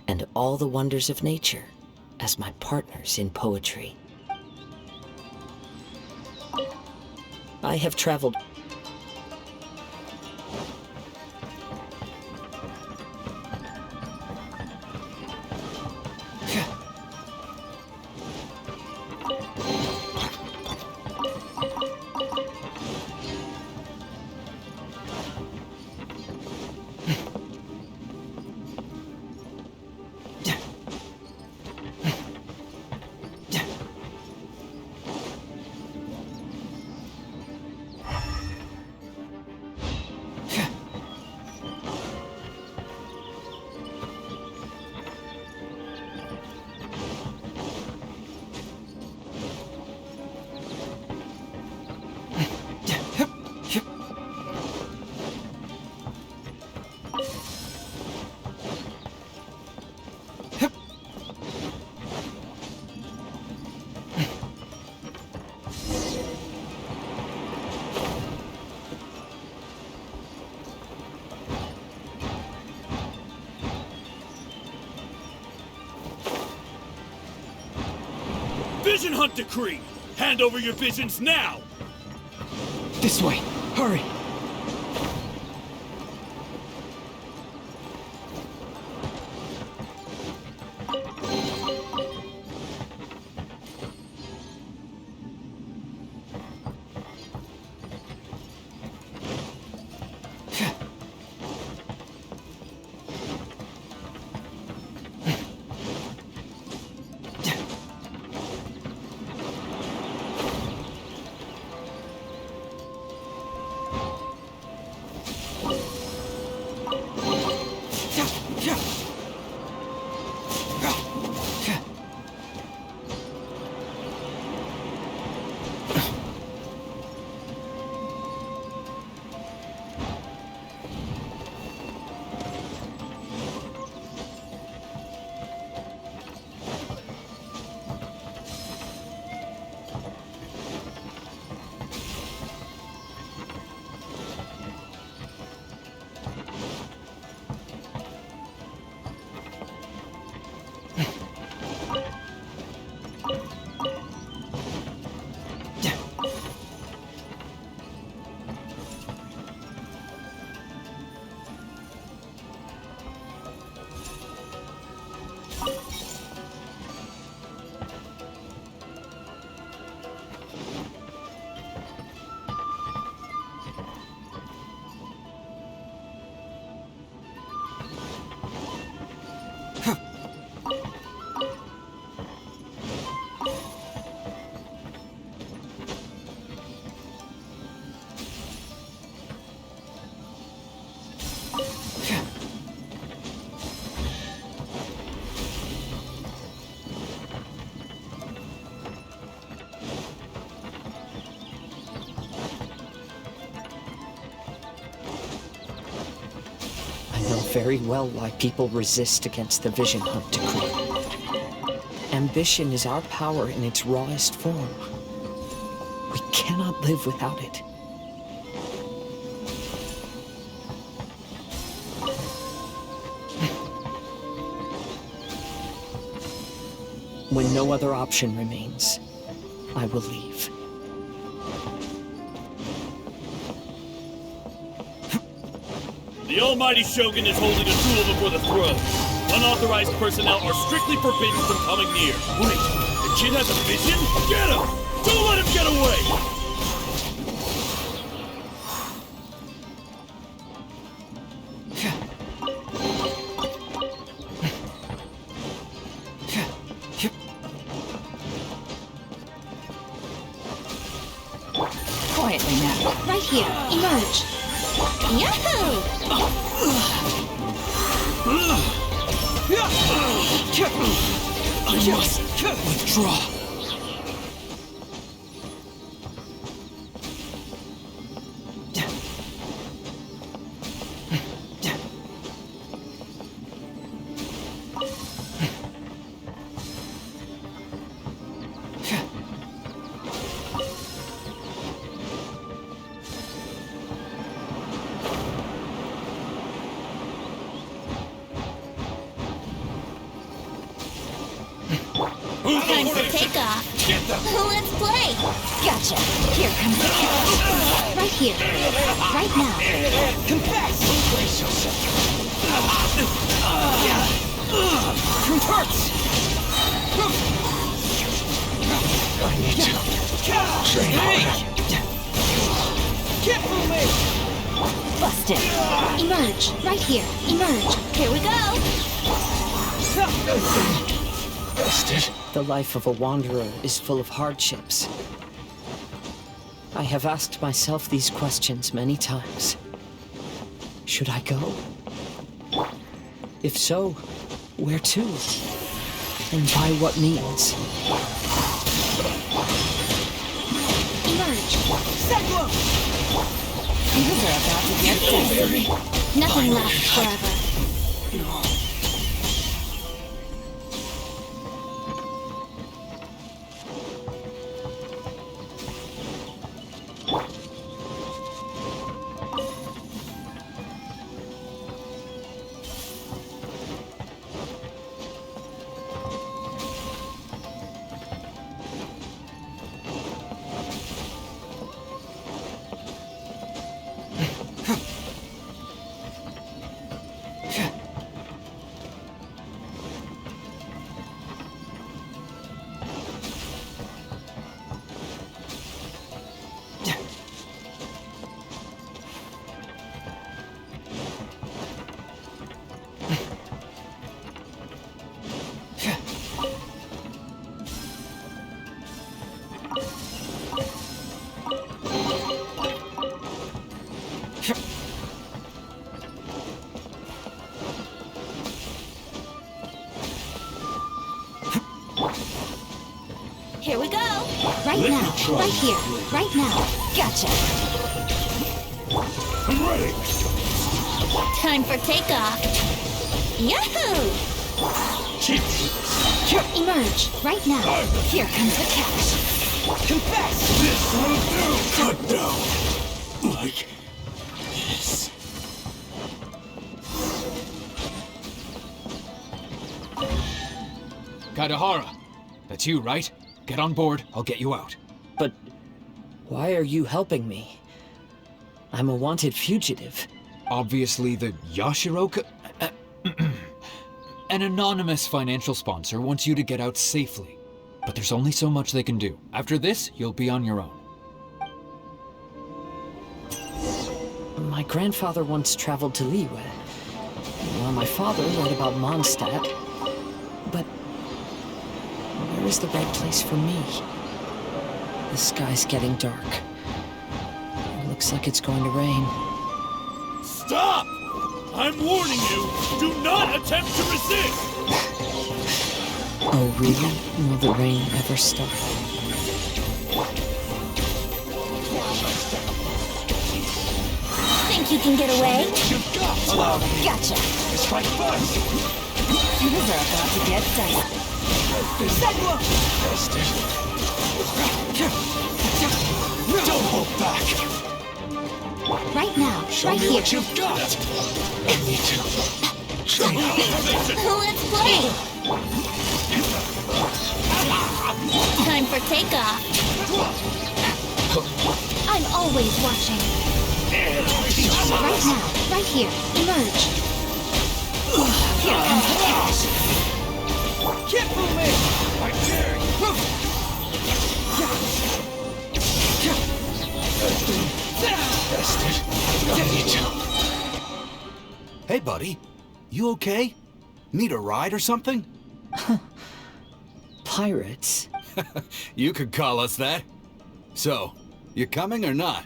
and all the wonders of nature as my partners in poetry. I have traveled Vision Hunt Decree! Hand over your visions now! This way! Hurry! very well why people resist against the Vision Hunt Decree. Ambition is our power in its rawest form. We cannot live without it. When no other option remains, I will leave. The Almighty Shogun is holding a duel before the throne. Unauthorized personnel are strictly forbidden from coming near. Wait, the kid has a vision? Get him! Don't let him get away! Quietly now. Right here. Emerge. Yahoo! I must withdraw. Time for takeoff. Let's play. Gotcha. Here comes the catch. Right here. Right now. Confess! Brace yourself. Truth hurts! I need to train harder. Get through me! Busted. Emerge. Right here. Emerge. Here we go. Rested. The life of a wanderer is full of hardships. I have asked myself these questions many times. Should I go? If so, where to? And by what means? Emerge. Cyclone! Things are about to get dicey. Nothing lasts forever. Here we go. Right now. Right here. Right now. Gotcha. I'm ready. Time for takeoff. Yahoo! Emerge. Right now. Here comes the catch. Confess! This will do. Cut down. Like this. Kazuha, that's you, right? Get on board, I'll get you out. But why are you helping me? I'm a wanted fugitive. Obviously the Yashiroka... An anonymous financial sponsor wants you to get out safely. But there's only so much they can do. After this, you'll be on your own. My grandfather once traveled to Liyue, while my father read about Mondstadt. But where is the right place for me? The sky's getting dark. It looks like it's going to rain. Stop! I'm warning you! Do not attempt to resist! Oh, really? Will the rain ever stop? Think you can get away? You've got to allow me. Gotcha. Strike first! Things are about to get dicey. Cyclone! Don't hold back! Right now. Show Right me here. what you've got! I need to train harder. Let's play. Time for takeoff. I'm always watching. Right now. Right here. Emerge. Here comes the catch. Get through me! I dare you! Rested. I need to. Hey, buddy. You okay? Need a ride or something? Pirates? You could call us that. So, You coming or not?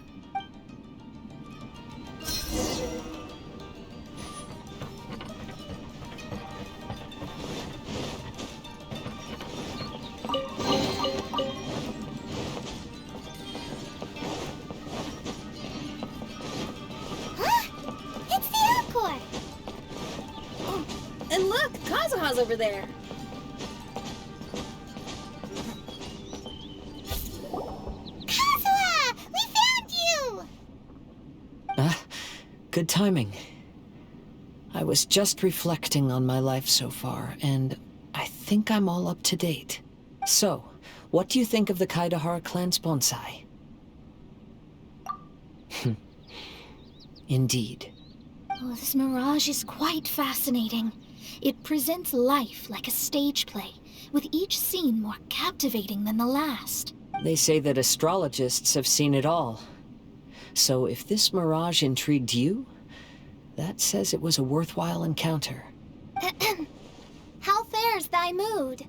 It's the Encore! Oh, and look, Kazuha's over there. Kazuha! We found you! Good timing. I was just reflecting on my life so far, and I think I'm all up to date. So, what do you think of the Kaidahara clan's bonsai? Indeed. Oh, this Mirage is quite fascinating. It presents life like a stage play, with each scene more captivating than the last. They say that astrologists have seen it all. So if this Mirage intrigued you, that says it was a worthwhile encounter. How fares thy mood?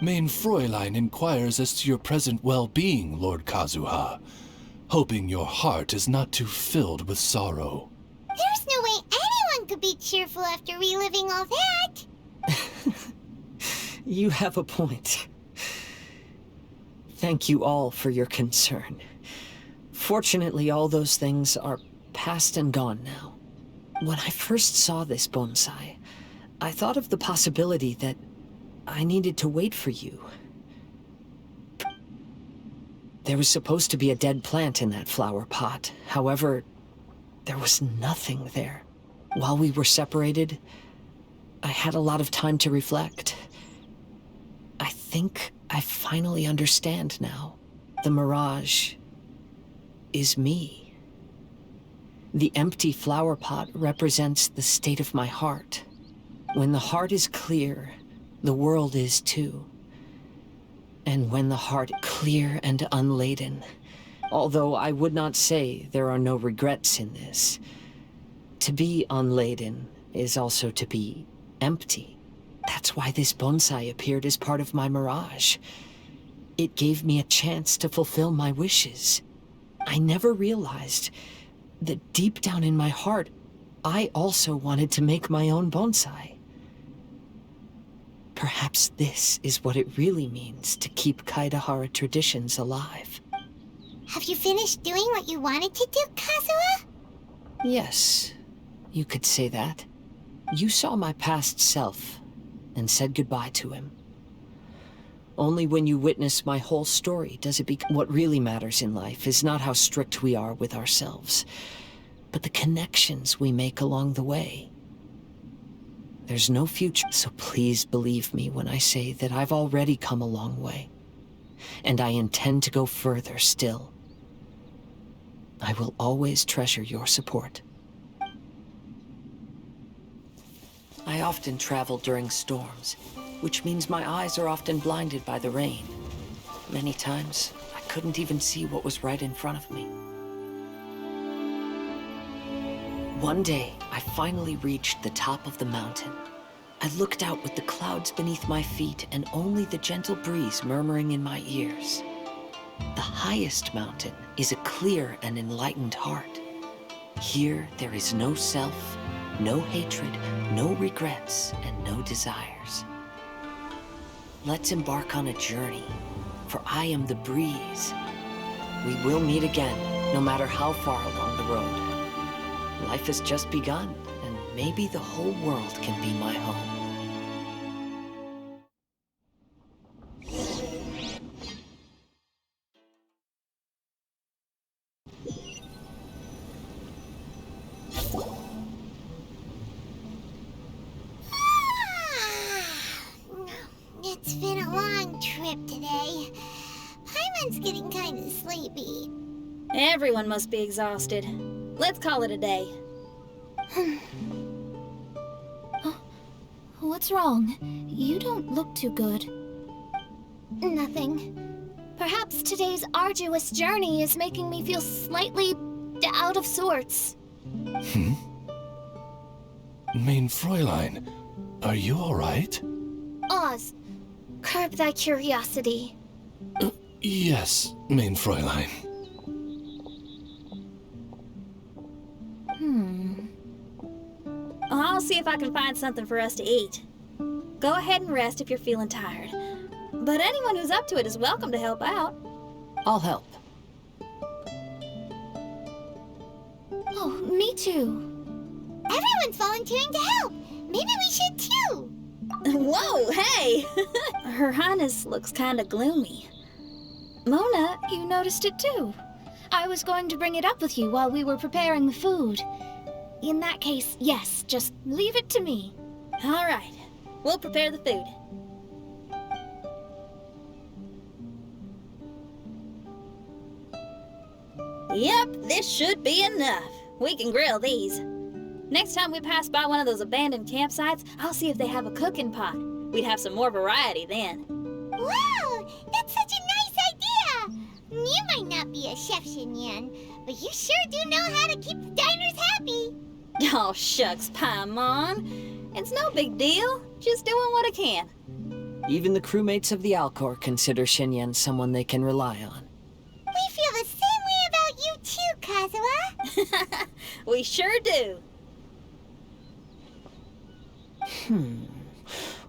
Main Fräulein inquires as to your present well-being, Lord Kazuha, hoping your heart is not too filled with sorrow. There's no way anyone could be cheerful after reliving all that! You have a point. Thank you all for your concern. Fortunately, all those things are past and gone now. When I first saw this bonsai, I thought of the possibility that I needed to wait for you. There was supposed to be a dead plant in that flower pot. However, there was nothing there. While we were separated, I had a lot of time to reflect. I think I finally understand now. The Mirage is me. The empty flower pot represents the state of my heart. When the heart is clear, the world is too. And when the heart clear and unladen, although I would not say there are no regrets in this, to be unladen is also to be empty. That's why this bonsai appeared as part of my Mirage. It gave me a chance to fulfill my wishes. I never realized that deep down in my heart, I also wanted to make my own bonsai. Perhaps this is what it really means to keep Kaidahara traditions alive. Have you finished doing what you wanted to do, Kazuha? Yes, you could say that. You saw my past self and said goodbye to him. Only when you witness my whole story does it become what really matters in life is not how strict we are with ourselves, but the connections we make along the way. There's no future, so please believe me when I say that I've already come a long way, and I intend to go further still. I will always treasure your support. I often travel during storms, which means my eyes are often blinded by the rain. Many times, I couldn't even see what was right in front of me. One day, I finally reached the top of the mountain. I looked out with the clouds beneath my feet and only the gentle breeze murmuring in my ears. The highest mountain is a clear and enlightened heart. Here, there is no self, no hatred, no regrets, and no desires. Let's embark on a journey, for I am the breeze. We will meet again, no matter how far along the road. Life has just begun, and maybe the whole world can be my home. It's been a long trip today. Paimon's getting kind of sleepy. Everyone must be exhausted. Let's call it a day. What's wrong? You don't look too good. Nothing. Perhaps today's arduous journey is making me feel slightly out of sorts. Main Fräulein, are you all right? Oz, curb thy curiosity. Yes, main Fräulein. I'll see if I can find something for us to eat. Go ahead and rest if you're feeling tired. But anyone who's up to it is welcome to help out. I'll help. Oh, me too. Everyone's volunteering to help. Maybe we should too. Whoa, hey! Her Highness looks kinda gloomy. Mona, you noticed it too. I was going to bring it up with you while we were preparing the food. In that case, yes, just leave it to me. All right, we'll prepare the food. Yep, this should be enough. We can grill these. Next time we pass by one of those abandoned campsites, I'll see if they have a cooking pot. We'd have some more variety then. Wow, that's such a nice idea. You might not be a chef, Xinyan, but you sure do know how to keep the diners happy. Oh, shucks, Paimon. It's no big deal. Just doing what I can. Even the crewmates of the Alcor consider Xinyan someone they can rely on. We feel the same way about you too, Kazuha. We sure do.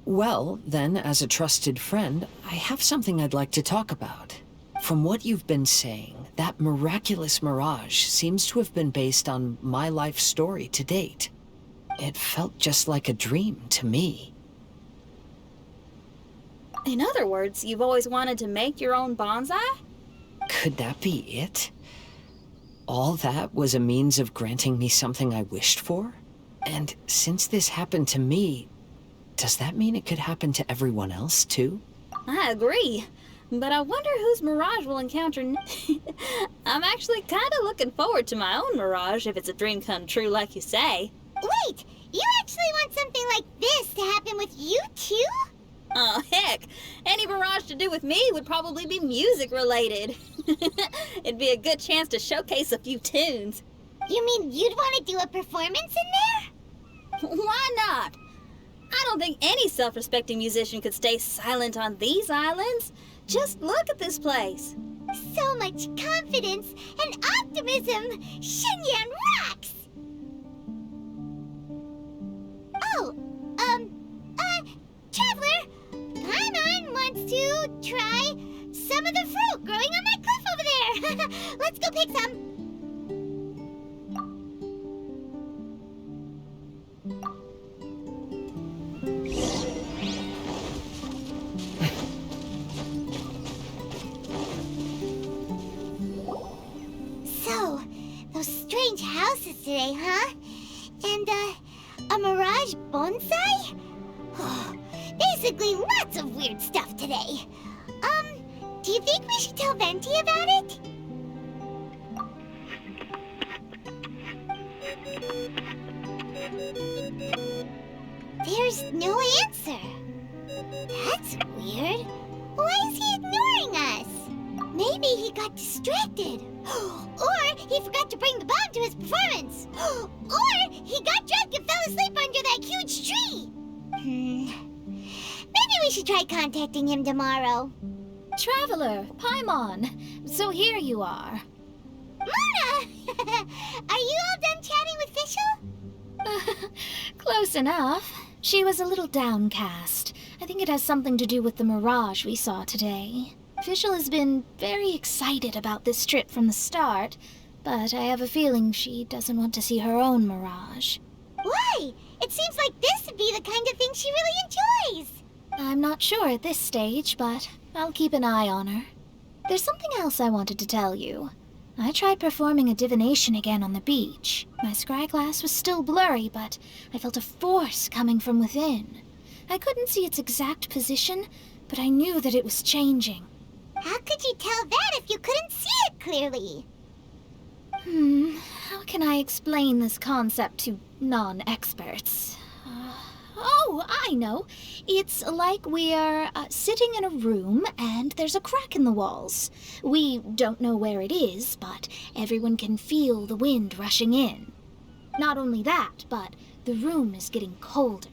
Well, then, as a trusted friend, I have something I'd like to talk about. From what you've been saying, that miraculous mirage seems to have been based on my life story to date. It felt just like a dream to me. In other words, you've always wanted to make your own bonsai? Could that be it? All that was a means of granting me something I wished for? And since this happened to me, does that mean it could happen to everyone else, too? I agree. But I wonder whose Mirage we'll encounter I'm actually kind of looking forward to my own Mirage if it's a dream come true like you say. Wait, you actually want something like this to happen with you too? Oh, heck. Any Mirage to do with me would probably be music related. It'd be a good chance to showcase a few tunes. You mean you'd want to do a performance in there? Why not? I don't think any self-respecting musician could stay silent on these islands. Just look at this place. So much confidence and optimism. Xinyan rocks! Oh, Traveler, Paimon wants to try some of the fruit growing on that cliff over there. Let's go pick some. So, those strange houses today, huh? And, a Mirage bonsai? Basically, lots of weird stuff today. Do you think we should tell Venti about it? There's no answer. That's weird. Why is he ignoring us? Maybe he got distracted. Or he forgot to bring the bomb to his performance. Or he got drunk and fell asleep under that huge tree. Maybe we should try contacting him tomorrow. Traveler, Paimon, so here you are. Mona! Are you all done chatting with Fischl? Close enough. She was a little downcast. I think it has something to do with the Mirage we saw today. Fischl has been very excited about this trip from the start, but I have a feeling she doesn't want to see her own Mirage. Why? It seems like this would be the kind of thing she really enjoys. I'm not sure at this stage, but I'll keep an eye on her. There's something else I wanted to tell you. I tried performing a divination again on the beach. My scryglass was still blurry, but I felt a force coming from within. I couldn't see its exact position, but I knew that it was changing. How could you tell that if you couldn't see it clearly? How can I explain this concept to non-experts? Oh, I know. It's like we're sitting in a room and there's a crack in the walls. We don't know where it is, but everyone can feel the wind rushing in. Not only that, but the room is getting colder.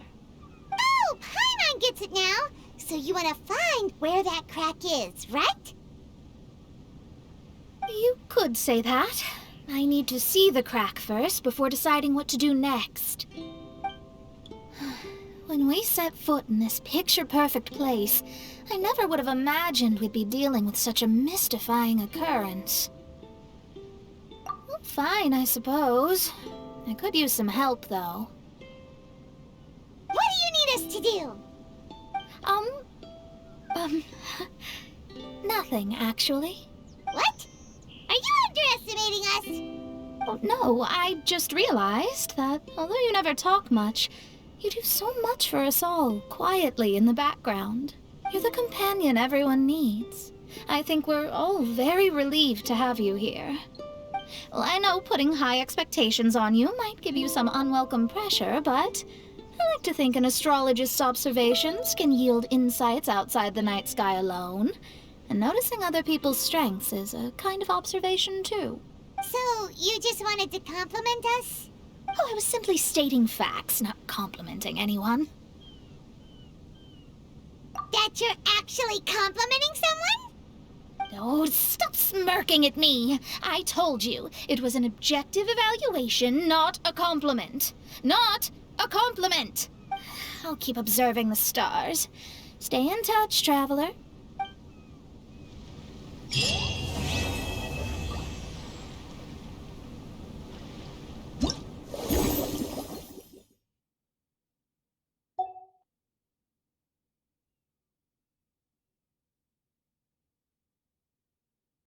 Oh, Paimon gets it now. So you want to find where that crack is, right? You could say that. I need to see the crack first before deciding what to do next. When we set foot in this picture-perfect place, I never would have imagined we'd be dealing with such a mystifying occurrence. Well, fine, I suppose. I could use some help, though. What do you need us to do? Nothing, actually. What? Are you underestimating us? Oh, no, I just realized that although you never talk much, you do so much for us all, quietly in the background. You're the companion everyone needs. I think we're all very relieved to have you here. Well, I know putting high expectations on you might give you some unwelcome pressure, but I like to think an astrologist's observations can yield insights outside the night sky alone. And noticing other people's strengths is a kind of observation, too. So, you just wanted to compliment us? Oh, I was simply stating facts, not complimenting anyone. That you're actually complimenting someone? Oh, stop smirking at me! I told you, it was an objective evaluation, not a compliment. Not a compliment! I'll keep observing the stars. Stay in touch, traveler.